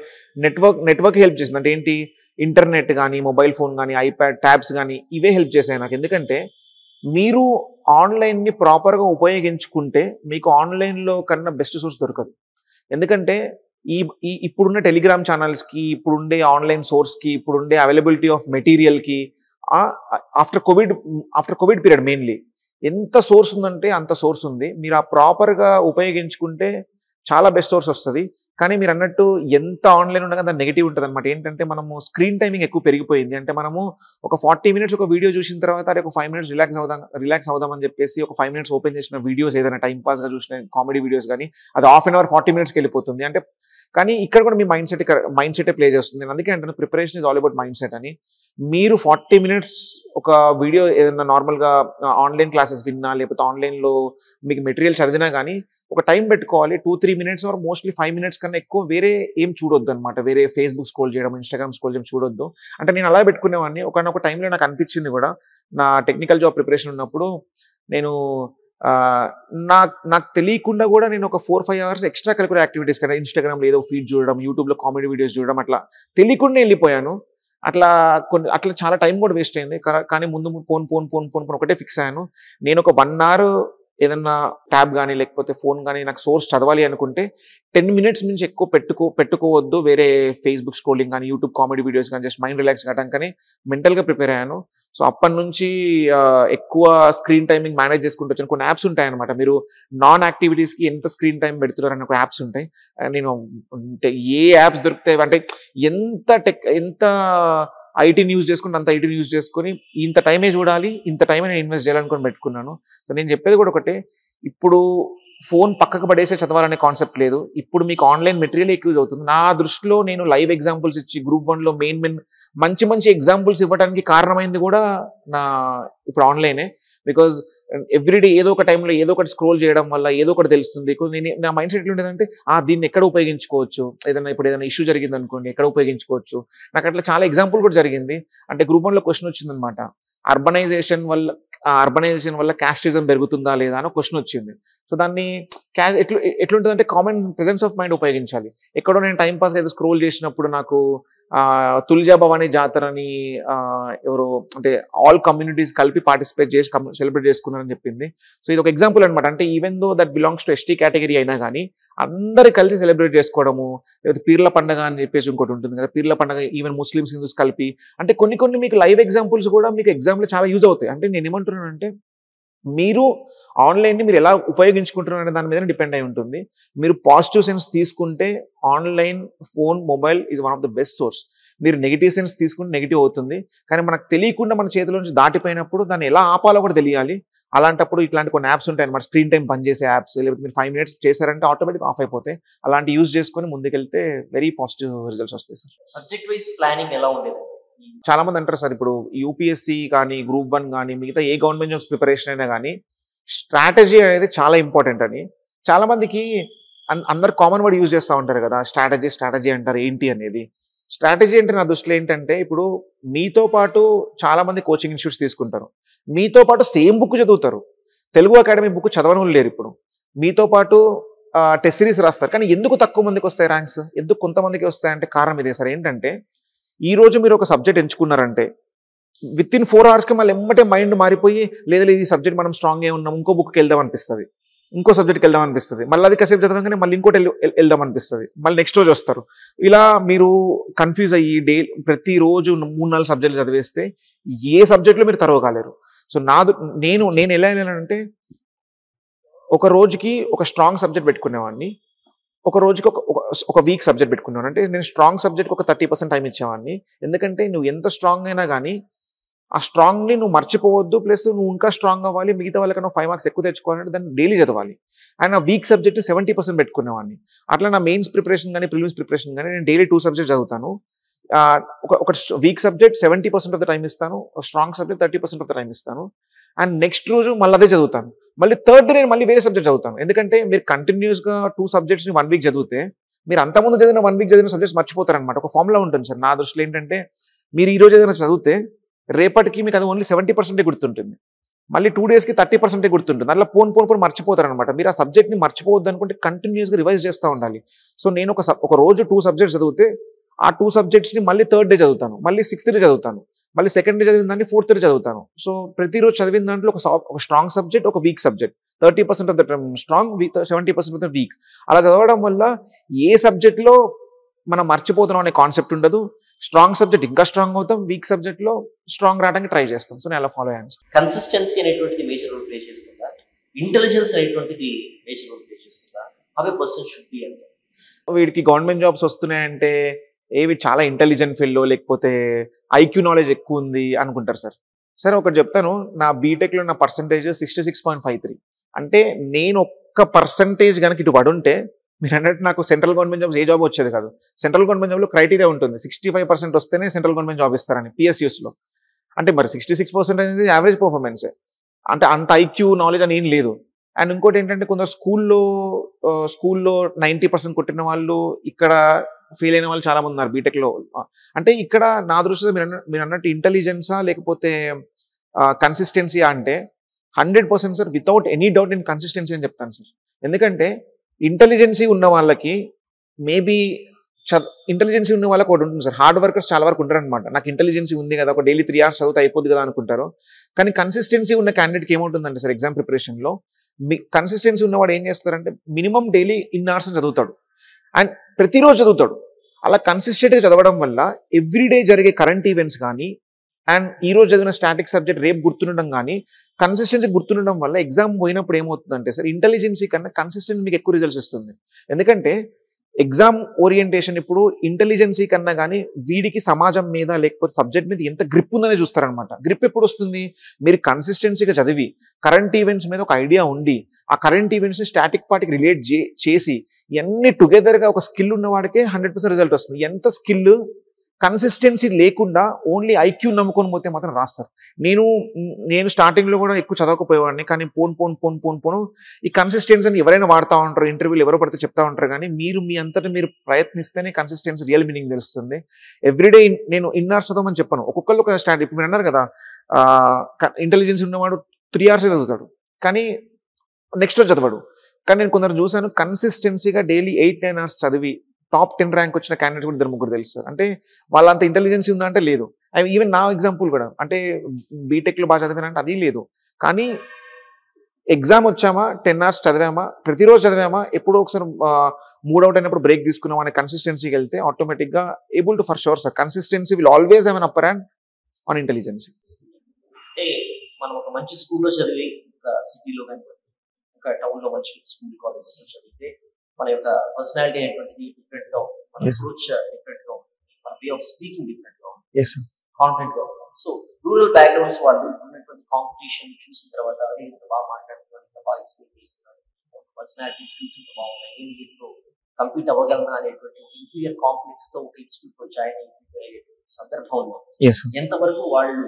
నెట్వర్క్ హెల్ప్ చేసింది. అంటే ఏంటి, ఇంటర్నెట్ కానీ, మొబైల్ ఫోన్ కానీ, ఐప్యాడ్, ట్యాబ్స్ కానీ ఇవే హెల్ప్ చేశాయి నాకు. ఎందుకంటే మీరు ఆన్లైన్ని ప్రాపర్గా ఉపయోగించుకుంటే మీకు ఆన్లైన్లో కన్నా బెస్ట్ సోర్స్ దొరకదు. ఎందుకంటే ఇప్పుడున్న టెలిగ్రామ్ ఛానల్స్కి, ఇప్పుడుండే ఆన్లైన్ సోర్స్కి, ఇప్పుడుండే అవైలబిలిటీ ఆఫ్ మెటీరియల్కి, ఆఫ్టర్ కోవిడ్ పీరియడ్ మెయిన్లీ ఎంత సోర్స్ ఉందంటే అంత సోర్స్ ఉంది. మీరు ఆ ప్రాపర్గా ఉపయోగించుకుంటే చాలా బెస్ట్ సోర్స్ వస్తుంది. కానీ మీరు అన్నట్టు ఎంత ఆన్లైన్ ఉండగా దాని నెగిటివ్ ఉంటుంది అనమాట. ఏంటంటే మనము స్క్రీన్ టైమింగ్ ఎక్కువ పెరిగిపోయింది. అంటే మనము ఒక 40 minutes ఒక వీడియో చూసిన తర్వాత అరే ఒక 5 minutes రిలాక్స్ అవుదాం అని చెప్పేసి ఒక 5 minutes ఓపెన్ చేసిన వీడియోస్ ఏదైనా టైం పాస్గా చూసిన కామెడీ వీడియోస్ కానీ అది హాఫ్ అన్ అవర్ 40 minutesకి వెళ్ళిపోతుంది. అంటే కానీ ఇక్కడ కూడా మీ మైండ్ సెట్ ప్లే చేస్తుంది. నేను అందుకే అంటే preparation is all about mind set అని. మీరు 40 minutes ఒక వీడియో ఏదైనా నార్మల్గా ఆన్లైన్ క్లాసెస్ విన్నా లేకపోతే ఆన్లైన్లో మీకు మెటీరియల్ చదివినా కానీ ఒక టైం పెట్టుకోవాలి. 2-3 minutes ఆర్ మోస్ట్లీ 5 minutes కన్నా ఎక్కువ వేరే ఏం చూడొద్దు అనమాట. వేరే ఫేస్బుక్ స్క్రోల్ చేయడం, ఇన్స్టాగ్రామ్ స్క్రోల్ చేయడం చూడొద్దు. అంటే నేను అలా పెట్టుకునేవాడిని. ఒకనొక టైంలో నాకు అనిపించింది కూడా, నా టెక్నికల్ జాబ్ ప్రిపరేషన్ ఉన్నప్పుడు నేను నాకు తెలియకుండా కూడా నేను ఒక 4-5 hours ఎక్స్ట్రా కరికులర్ యాక్టివిటీస్ కదా, ఇన్స్టాగ్రామ్లో ఏదో ఫీడ్ చూడడం, యూట్యూబ్లో కామెడీ వీడియోస్ చూడడం, అట్లా తెలియకుండా వెళ్ళిపోయాను. అట్లా చాలా టైం కూడా వేస్ట్ అయింది. కానీ ముందు ఫోన్ ఒకటే ఫిక్స్ అయ్యాను. నేను ఒక 1 hour ఏదన్నా ట్యాబ్ కానీ లేకపోతే ఫోన్ కానీ నాకు సోర్స్ చదవాలి అనుకుంటే 10 minutes నుంచి ఎక్కువ పెట్టుకోవద్దు. వేరే ఫేస్బుక్ స్క్రోలింగ్ కానీ యూట్యూబ్ కామెడీ వీడియోస్ కానీ జస్ట్ మైండ్ రిలాక్స్ కావడానికని మెంటల్గా ప్రిపేర్ అయ్యాను. సో అప్పటి నుంచి ఎక్కువ స్క్రీన్ టైమింగ్ మేనేజ్ చేసుకుంటూ వచ్చాను. కొన్ని యాప్స్ ఉంటాయి అనమాట. మీరు నాన్ యాక్టివిటీస్కి ఎంత స్క్రీన్ టైం పెడుతున్నారు అనే ఒక యాప్స్ ఉంటాయి. నేను ఏ యాప్స్ దొరుకుతాయి అంటే ఎంత ఐటీ న్యూస్ చేసుకుంటే అంత ఐటీ న్యూస్ చేసుకొని ఇంత టైమే చూడాలి, ఇంత టైమే నేను ఇన్వెస్ట్ చేయాలనుకొని పెట్టుకున్నాను. సో నేను చెప్పేది కూడా ఒకటే, ఇప్పుడు ఫోన్ పక్కకు పడేసే చదవాలనే కాన్సెప్ట్ లేదు. ఇప్పుడు మీకు ఆన్లైన్ మెటీరియల్ ఎక్కువ అవుతుంది. నా దృష్టిలో నేను లైవ్ ఎగ్జాంపుల్స్ ఇచ్చి గ్రూప్ 1లో మెయిన్ మంచి ఎగ్జాంపుల్స్ ఇవ్వడానికి కారణమైంది కూడా ఇప్పుడు ఆన్లైనే. బికాజ్ ఎవ్రీడే ఏదో ఒక టైంలో ఏదో ఒకటి స్క్రోల్ చేయడం వల్ల ఏదో ఒకటి తెలుస్తుంది. నా మైండ్ సెట్ ఎట్లుంటుందంటే దీన్ని ఎక్కడ ఉపయోగించుకోవచ్చు, ఇప్పుడు ఏదైనా ఇష్యూ జరిగింది అనుకోండి ఎక్కడ ఉపయోగించుకోవచ్చు. నాకు అట్లా చాలా ఎగ్జాంపుల్ కూడా జరిగింది. అంటే గ్రూప్ 1లో క్వశ్చన్ వచ్చిందనమాట, అర్బనైజేషన్ వల్ల క్యాస్టిజం పెరుగుతుందా లేదా అని క్వశ్చన్ వచ్చింది. సో దాన్ని ఎట్లుంటుందంటే కామన్ ప్రెజెన్స్ ఆఫ్ మైండ్ ఉపయోగించాలి. ఎక్కడో నేను టైం పాస్గా ఏదో స్క్రోల్ చేసినప్పుడు నాకు తుల్జా భవానీ జాతరని ఎవరు అంటే ఆల్ కమ్యూనిటీస్ కలిపి పార్టిసిపేట్ చేసి సెలబ్రేట్ చేసుకున్నారని చెప్పింది. సో ఇది ఒక ఎగ్జాంపుల్ అనమాట. అంటే even though that belongs to ST category అయినా కానీ అందరు కలిసి సెలబ్రేట్ చేసుకోవడము, లేకపోతే పీర్ల పండుగ అని చెప్పేసి ఇంకోటి ఉంటుంది కదా, పీర్ల పండుగ ఈవెన్ ముస్లిమ్స్ హిందూస్ కలిపి, అంటే కొన్ని మీకు లైవ్ ఎగ్జాంపుల్స్ కూడా మీకు ఎగ్జామ్లో చాలా యూజ్ అవుతాయి. అంటే నేను ఏమంటున్నానంటే మీరు ఆన్లైన్ని మీరు ఎలా ఉపయోగించుకుంటున్నారు అనే దాని మీద డిపెండ్ అయి ఉంటుంది. మీరు పాజిటివ్ సెన్స్ తీసుకుంటే online phone mobile is one of the best source. మీరు నెగిటివ్ సెన్స్ తీసుకుంటే నెగిటివ్ అవుతుంది. కానీ మనకు తెలియకుండా మన చేతిలో నుంచి దాటిపోయినప్పుడు దాన్ని ఎలా ఆపాలో కూడా తెలియాలి. అలాంటప్పుడు ఇట్లాంటి కొన్ని యాప్స్ ఉంటాయి అన్నమాట, స్క్రీన్ టైం పనిచేసే యాప్స్. లేకపోతే మీరు 5 minutes చేశారంటే ఆటోమేటిక్ ఆఫ్ అయిపోతాయి. అలాంటి యూజ్ చేసుకొని ముందుకెళ్తే వెరీ పాజిటివ్ రిజల్ట్స్ వస్తాయి సార్. సబ్జెక్ట్ వైజ్ ప్లానింగ్ ఎలా ఉండేది? చాలా మంది అంటారు సార్, ఇప్పుడు యూపీఎస్సీ కానీ గ్రూప్ 1 కానీ మిగతా ఏ గవర్నమెంట్ జాబ్స్ ప్రిపరేషన్ అయినా కానీ స్ట్రాటజీ అనేది చాలా ఇంపార్టెంట్ అని చాలా మందికి అందరు కామన్ వర్డ్ యూజ్ చేస్తూ ఉంటారు కదా, స్ట్రాటజీ అంటారు. ఏంటి అనేది స్ట్రాటజీ అంటే నా దృష్టిలో ఏంటంటే, ఇప్పుడు మీతో పాటు చాలా మంది కోచింగ్ ఇన్స్టిట్యూట్స్ తీసుకుంటారు, మీతో పాటు సేమ్ బుక్ చదువుతారు. తెలుగు అకాడమీ బుక్ చదవని వాళ్ళు లేరు. ఇప్పుడు మీతో పాటు టెస్ట్ సిరీస్ రాస్తారు. కానీ ఎందుకు తక్కువ మందికి వస్తాయి ర్యాంక్స్, ఎందుకు కొంతమందికి వస్తాయంటే కారణం ఇదే సార్. ఏంటంటే ఈ రోజు మీరు ఒక సబ్జెక్ట్ ఎంచుకున్నారంటే విత్ ఇన్ 4 hours మళ్ళీ ఎమ్మటే మైండ్ మారిపోయి లేదు ఈ సబ్జెక్ట్ మనం స్ట్రాంగ్గా ఉన్నాం, ఇంకో బుక్కి వెళ్దాం అనిపిస్తుంది, ఇంకో సబ్జెక్ట్కి వెళ్దాం అనిపిస్తుంది, మళ్ళీ అది కాసేపు చదవగానే మళ్ళీ ఇంకోటి వెళ్దాం అనిపిస్తుంది, మళ్ళీ నెక్స్ట్ రోజు వస్తారు. ఇలా మీరు కన్ఫ్యూజ్ అయ్యి ప్రతిరోజు 3-4 సబ్జెక్టులు చదివేస్తే ఏ సబ్జెక్టులో మీరు తరవకాలేరు. సో నేను ఎలా వెళ్ళానంటే ఒక రోజుకి ఒక స్ట్రాంగ్ సబ్జెక్ట్ పెట్టుకునేవాడిని, ఒక రోజుకి ఒక వీక్ సబ్జెక్ట్ పెట్టుకున్నాను. అంటే నేను స్ట్రాంగ్ సబ్జెక్ట్ ఒక 30% టైం ఇచ్చేవాడిని. ఎందుకంటే నువ్వు ఎంత స్ట్రాంగ్ అయినా కానీ ఆ స్ట్రాంగ్ని నువ్వు మర్చిపోవద్దు, ప్లస్ నువ్వు ఇంకా స్ట్రాంగ్ అవ్వాలి, మిగతా వాళ్ళకన్నా 5 marks ఎక్కువ తెచ్చుకోవాలంటే దాన్ని డైలీ చదవాలి. అండ్ నా వీక్ సబ్జెక్ట్ 70% పెట్టుకునేవాడిని. అట్లా నా మెయిన్స్ ప్రిపరేషన్ కానీ ప్రిలిమ్స్ ప్రిపరేషన్ కానీ నేను డైలీ 2 subjects చదువుతాను. ఒక weak subject 70% of the time ఇస్తాను, strong subject 30% of the time ఇస్తాను. అండ్ నెక్స్ట్ రోజు మళ్ళీ అదే చదువుతాను. మళ్ళీ థర్డ్ డే నేను మళ్ళీ వేరే సబ్జెక్ట్ చదువుతాను. ఎందుకంటే మీరు కంటిన్యూస్గా 2 subjectsని 1 week చదివితే మీరు అంతకుముందు చదివిన 1 week చదివిన సబ్జెక్ట్స్ మర్చిపోతారనమాట. ఒక ఫార్ములా ఉంటుంది సార్ నా దృష్టిలో. ఏంటంటే మీరు ఈ రోజు ఏదైనా చదివితే రేపటికి మీకు అది ఓన్లీ 70% గుర్తుంటుంది, మళ్ళీ 2 daysకి 30% గుర్తుంటుంది. అట్లా పోను మర్చిపోతారనమాట. మీరు ఆ సబ్జెక్ట్ని మర్చిపోవద్దు అనుకుంటే కంటిన్యూస్గా రివైజ్ చేస్తూ ఉండాలి. సో నేను ఒక రోజు 2 subjects చదివితే ఆ 2 subjectsని మళ్ళీ థర్డ్ డే చదువుతాను, మళ్ళీ 6th day చదువుతాను, మళ్ళీ సెకండ్ డే చదివిన దాన్ని 4th day చదువుతాను. సో ప్రతిరోజు చదివిన దాంట్లో ఒక స్ట్రాంగ్ సబ్జెక్ట్, ఒక weak subject, 30% of the strong, 70% of the week. అలా చదవడం వల్ల ఏ సబ్జెక్ట్లో మనం మర్చిపోతున్నాం అనే కాన్సెప్ట్ ఉండదు. స్ట్రాంగ్ సబ్జెక్ట్ ఇంకా స్ట్రాంగ్ అవుతాం, వీక్ సబ్జెక్ట్లో స్ట్రాంగ్ రావడానికి ట్రై చేస్తాం. సో నేను అలా ఫాలో అయ్యాను. కన్సిస్టెన్సీ అనేటువంటిది మేజర్ రోల్ ప్లే చేస్తుందా, ఇంటెలిజెన్స్ అనేటువంటిది మేజర్ రోల్ ప్లే చేస్తుందా? How a person should be అంటే వీడికి గవర్నమెంట్ జాబ్స్ వస్తున్నాయంటే ఏవి చాలా ఇంటెలిజెంట్ ఫీల్డ్ లేకపోతే ఐక్యూ నాలెడ్జ్ ఎక్కువ ఉంది అనుకుంటారు సార్. సరే ఒకటి చెప్తాను, నా బీటెక్లో నా పర్సంటేజ్ 66.53. అంటే నేను ఒక్క పర్సంటేజ్ కనుక ఇటు పడుంటే మీరు అన్నట్టు నాకు సెంట్రల్ గవర్నమెంట్ జాబ్స్ ఏ జాబ్ వచ్చేది కాదు. సెంట్రల్ గవర్నమెంట్ జాబ్లో క్రైటీరియా ఉంటుంది, 65% వస్తేనే సెంట్రల్ గవర్నమెంట్ జాబ్ ఇస్తారని PSUస్లో. అంటే మరి 66% అనేది యావరేజ్ పర్ఫార్మెన్సే, అంటే అంత ఐక్యూ నాలెడ్జ్ అని ఏం లేదు. అండ్ ఇంకోటి ఏంటంటే కొందరు స్కూల్లో 90% కొట్టిన వాళ్ళు ఇక్కడ ఫెయిల్ అయిన వాళ్ళు చాలా మంది ఉన్నారు బీటెక్లో. అంటే ఇక్కడ నా దృష్టిలో మీరు అన్నట్టు ఇంటెలిజెన్సా లేకపోతే కన్సిస్టెన్సీయా అంటే 100% సార్, వితౌట్ ఎనీ డౌట్ నేను కన్సిస్టెన్సీ అని చెప్తాను సార్. ఎందుకంటే ఇంటెలిజెన్సీ ఉన్న వాళ్ళకి మేబీ ఇంటెలిజెన్సీ ఉన్న వాళ్ళకి ఒకటి ఉంటుంది సార్, హార్డ్ వర్కర్స్ చాలా వరకు ఉంటారు అనమాట. నాకు ఇంటెలిజెన్సీ ఉంది కదా, ఒక డైలీ 3 hours చదివితే అయిపోద్ది కదా అనుకుంటారు. కానీ కన్సిస్టెన్సీ ఉన్న క్యాండిడేట్కి ఏమవుతుందంటే సార్, ఎగ్జామ్ ప్రిపరేషన్లో కన్సిస్టెన్సీ ఉన్నవాడు ఏం చేస్తారంటే మినిమం డైలీ ఇన్ అవర్స్ చదువుతాడు అండ్ ప్రతిరోజు చదువుతాడు. అలా కన్సిస్టెంట్గా చదవడం వల్ల ఎవ్రీడే జరిగే కరెంట్ ఈవెంట్స్ కానీ అండ్ ఈ రోజు చదివిన స్టాటిక్ సబ్జెక్ట్ రేపు గుర్తుండడం కానీ కన్సిస్టెన్సీ గుర్తుండడం వల్ల ఎగ్జామ్ పోయినప్పుడు ఏమవుతుందంటే సార్, ఇంటెలిజెన్సీ కన్నా కన్సిస్టెన్సీ మీకు ఎక్కువ రిజల్ట్స్ ఇస్తుంది. ఎందుకంటే ఎగ్జామ్ ఓరియంటేషన్ ఇప్పుడు ఇంటెలిజెన్సీ కన్నా కానీ వీడికి సమాజం మీద లేకపోతే సబ్జెక్ట్ మీద ఎంత గ్రిప్ ఉందనే చూస్తారనమాట. గ్రిప్ ఎప్పుడు వస్తుంది, మీరు కన్సిస్టెన్సీగా చదివి కరెంట్ ఈవెంట్స్ మీద ఒక ఐడియా ఉండి ఆ కరెంట్ ఈవెంట్స్ని స్టాటిక్ పార్ట్కి రిలేట్ చేసి ఇవన్నీ టుగెదర్గా ఒక స్కిల్ ఉన్న వాడికే 100% రిజల్ట్ వస్తుంది. ఎంత స్కిల్ కన్సిస్టెన్సీ లేకుండా ఓన్లీ ఐక్యూ నమ్ముకొని పోతే మాత్రం రాస్తారు. నేను స్టార్టింగ్లో కూడా ఎక్కువ చదవకపోయేవాడిని, కానీ పోను ఈ కన్సిస్టెన్సీని ఎవరైనా వాడుతూ ఉంటారు, ఇంటర్వ్యూలు ఎవరో పడితే చెప్తా ఉంటారు. కానీ మీ అంతటా మీరు ప్రయత్నిస్తేనే కన్సిస్టెన్సీ రియల్ మీనింగ్ తెలుస్తుంది. ఎవ్రీడే నేను ఇన్నర్స్ చదవమని చెప్పాను. ఒక్కొక్కళ్ళు ఒక స్టార్ట్. ఇప్పుడు మీరు అన్నారు కదా, ఇంటెలిజెన్స్ ఉన్నవాడు 3 hours చదువుతాడు కానీ నెక్స్ట్ రోజు చదవడు. కానీ నేను కొందరు చూశాను కన్సిస్టెన్సీగా డైలీ 8-9 hours చదివి టాప్ 10 ర్యాంక్ వచ్చిన క్యాండిడేట్స్ కూడా 2-3 తెలుస్తారు. అంటే వాళ్ళంత ఇంటెలిజెన్సీ ఉందా అంటే లేదు. ఈవెన్ నా ఎగ్జాంపుల్ కూడా, అంటే బీటెక్లో బాగా చదివానంటే అది లేదు. కానీ ఎగ్జామ్ వచ్చామా, 10 hours చదివామా, ప్రతిరోజు చదివామా, ఎప్పుడో ఒకసారి మూడ్ అవుట్ అయినప్పుడు బ్రేక్ తీసుకున్నాం అనే కన్సిస్టెన్సీకి వెళ్తే ఆటోమేటిక్గా able to for sure sir, consistency will always have an upper hand on intelligence. అంటే మనం ఒక మంచి స్కూల్లో చదివి ఒక సిటీలో కానీ ఒక టౌన్లో మంచి స్కూల్ కాలేజెస్లో చదివితే మన యొక్క పర్సనాలిటీ అనేటువంటిది డిఫరెంట్గా ఉంటుంది, మన అప్రోచ్ డిఫరెంట్గా ఉంటుంది, మన వే ఆఫ్ స్పీకింగ్ డిఫరెంట్గా ఉంటుంది, కాన్ఫిడెంట్గా ఉంటుంది. సో రూరల్ బ్యాక్గ్రౌండ్స్ వాళ్ళు ఉన్నటువంటి కాంపిటీషన్ చూసిన తర్వాత ఇంత బాగా మాట్లాడుతున్నాను, ఇంత బాగా ఎక్స్ప్లెయిన్ చేస్తున్నాను, పర్సనాలిటీ స్కిల్స్ ఇంత బాగున్నాయి, నేను వీటితో కంప్లీట్ అవ్వగలనా అనేటువంటి ఇన్ఫీరియర్ కాంప్లెక్స్తో ఒక ఇన్స్టిట్యూట్లో జాయిన్ అయ్యే సందర్భంలో ఎంతవరకు వాళ్ళు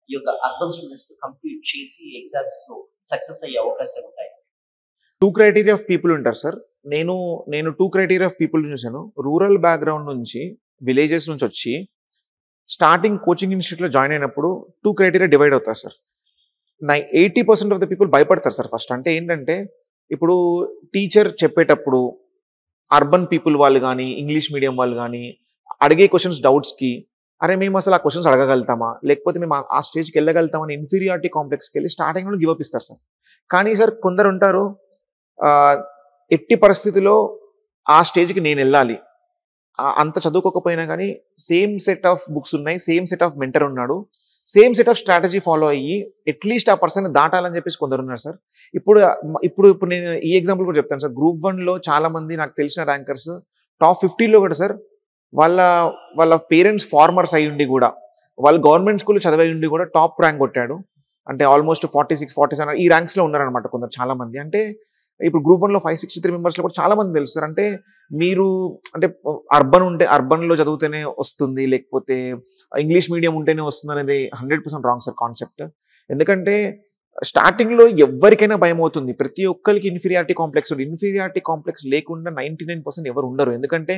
ఈ యొక్క అర్బన్ స్టూడెంట్స్తో కంప్లీట్ చేసి ఎగ్జామ్స్లో సక్సెస్ అయ్యే అవకాశాలు ఉంటాయి? 2 criteria ఆఫ్ పీపుల్ ఉంటారు సార్. నేను 2 criteria ఆఫ్ పీపుల్ చూశాను. రూరల్ బ్యాక్గ్రౌండ్ నుంచి, విలేజెస్ నుంచి వచ్చి స్టార్టింగ్ కోచింగ్ ఇన్స్టిట్యూట్లో జాయిన్ అయినప్పుడు 2 criteria డివైడ్ అవుతారు సార్. 80% ఆఫ్ ద పీపుల్ భయపడతారు సార్ ఫస్ట్. అంటే ఏంటంటే ఇప్పుడు టీచర్ చెప్పేటప్పుడు అర్బన్ పీపుల్ వాళ్ళు కానీ ఇంగ్లీష్ మీడియం వాళ్ళు కానీ అడిగే క్వశ్చన్స్ డౌట్స్కి, అరే మేము అసలు ఆ క్వశ్చన్స్ అడగగలుగుతామా, లేకపోతే మేము ఆ స్టేజ్కి వెళ్ళగలుగుతామని ఇన్ఫీరియారిటీ కాంప్లెక్స్కి వెళ్ళి స్టార్టింగ్లో గివ్ అప్ ఇస్తారు సార్. కానీ సార్ కొందరు ఉంటారు, ఎట్టి పరిస్థితిలో ఆ స్టేజ్కి నేను వెళ్ళాలి, అంత చదువుకోకపోయినా కానీ సేమ్ సెట్ ఆఫ్ బుక్స్ ఉన్నాయి, సేమ్ సెట్ ఆఫ్ మెంటర్ ఉన్నాడు, same set of strategy follow అయ్యి అట్లీస్ట్ ఆ పర్సన్ దాటాలని చెప్పేసి కొందరు ఉన్నారు సార్. ఇప్పుడు నేను ఈ ఎగ్జాంపుల్ కూడా చెప్తాను సార్. Group 1లో చాలా మంది నాకు తెలిసిన ర్యాంకర్స్ టాప్ 50లో కూడా సార్, వాళ్ళ పేరెంట్స్ ఫార్మర్స్ అయి ఉండి కూడా, వాళ్ళు గవర్నమెంట్ స్కూల్ చదివి ఉండి కూడా టాప్ ర్యాంక్ కొట్టాడు. అంటే ఆల్మోస్ట్ 46-47 ఈ ర్యాంక్స్లో ఉన్నారనమాట కొందరు చాలా మంది. అంటే ఇప్పుడు Group 1లో 563 మెంబర్స్లో కూడా చాలా మంది తెలుస్తారు. అంటే మీరు అంటే అర్బన్లో చదివితేనే వస్తుంది, లేకపోతే ఇంగ్లీష్ మీడియం ఉంటేనే వస్తుంది అనేది 100% రాంగ్ సార్ కాన్సెప్ట్. ఎందుకంటే స్టార్టింగ్లో ఎవరికైనా భయం అవుతుంది, ప్రతి ఒక్కరికి ఇన్ఫీరియారిటీ కాంప్లెక్స్ లేకుండా 99% ఎవరు ఉండరు. ఎందుకంటే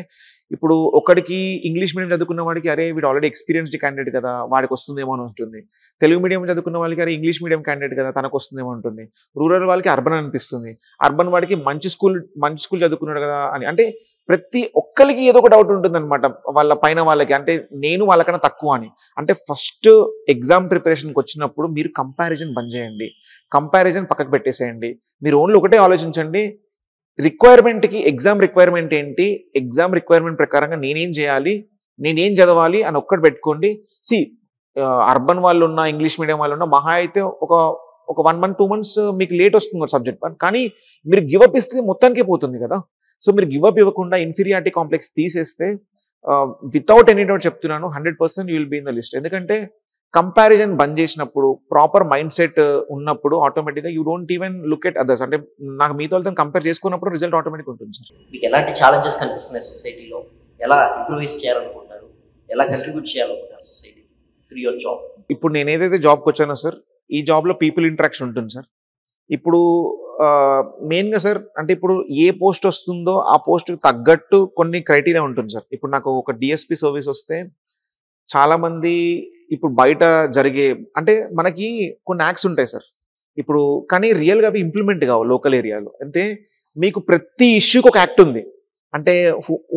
ఇప్పుడు ఒకడికి ఇంగ్లీష్ మీడియం చదువుకున్న వాడికి అరే వీడు ఆల్రెడీ ఎక్స్పీరియన్స్డ్ క్యాండిడేట్ కదా, వాడికి వస్తుందేమో అని ఉంటుంది. తెలుగు మీడియం చదువుకున్న వాళ్ళకి అరే ఇంగ్లీష్ మీడియం క్యాండిడేట్ కదా, తనకు వస్తుందేమో ఉంటుంది. రూరల్ వాళ్ళకి అర్బన్ అనిపిస్తుంది, అర్బన్ వాడికి మంచి స్కూల్ చదువుకున్నాడు కదా అని. అంటే ప్రతి ఒక్కరికి ఏదో ఒక డౌట్ ఉంటుంది అనమాట వాళ్ళ పైన వాళ్ళకి, అంటే నేను వాళ్ళకన్నా తక్కువ అని. అంటే ఫస్ట్ ఎగ్జామ్ ప్రిపరేషన్కి వచ్చినప్పుడు మీరు కంపారిజన్ బంద్ చేయండి, కంపారిజన్ పక్కకు పెట్టేసేయండి. మీరు ఓన్లీ ఒకటే ఆలోచించండి, రిక్వైర్మెంట్కి ఎగ్జామ్ రిక్వైర్మెంట్ ఏంటి, ఎగ్జామ్ రిక్వైర్మెంట్ ప్రకారంగా నేనేం చేయాలి, నేనేం చదవాలి అని ఒక్కటి పెట్టుకోండి. సి అర్బన్ వాళ్ళు ఉన్న, ఇంగ్లీష్ మీడియం వాళ్ళు ఉన్న, మహా అయితే ఒక 1 month 2 months మీకు లేట్ వస్తుంది సబ్జెక్ట్, కానీ మీరు గివప్ ఇస్తే మొత్తానికే పోతుంది కదా. సో మీరు గివప్ ఇవ్వకుండా ఇన్ఫీరియారిటీ కాంప్లెక్స్ తీసేస్తే వితౌట్ ఎనీ డౌట్ చెప్తున్నాను 100% you will be in the list. ఎందుకంటే కంపారిజన్ బంద్ చేసినప్పుడు, ప్రాపర్ మైండ్ సెట్ ఉన్నప్పుడు ఆటోమేటిక్గా you don't even look at others. అంటే నాకు మీతో వాళ్ళతో కంపేర్ చేసుకున్నప్పుడు రిజల్ట్ ఆటోమేటిక్ ఉంటుంది సార్. మీకు ఎలాంటి ఛాలెంజెస్ కనిపిస్తున్నాయి సొసైటీలో, ఎలా ఇంప్రూవైజ్ చేయాలనుకుంటున్నారు, ఎలా కంట్రిబ్యూట్ చేయాలనుకుంటున్నారు సొసైటీ త్రూ యువర్ జాబ్? ఇప్పుడు నేను ఏదైతే జాబ్కి వచ్చానో సార్, ఈ జాబ్లో పీపుల్ ఇంటరాక్షన్ ఉంటుంది సార్. ఇప్పుడు మెయిన్గా సార్, అంటే ఇప్పుడు ఏ పోస్ట్ వస్తుందో ఆ పోస్ట్కి తగ్గట్టు కొన్ని క్రైటీరియా ఉంటుంది సార్. ఇప్పుడు నాకు ఒక డిఎస్పి సర్వీస్ వస్తే చాలామంది ఇప్పుడు బయట జరిగే, అంటే మనకి కొన్ని యాక్ట్స్ ఉంటాయి సార్ ఇప్పుడు, కానీ రియల్గా అవి ఇంప్లిమెంట్ కావు లోకల్ ఏరియాలో. అంటే మీకు ప్రతి ఇష్యూకి ఒక యాక్ట్ ఉంది. అంటే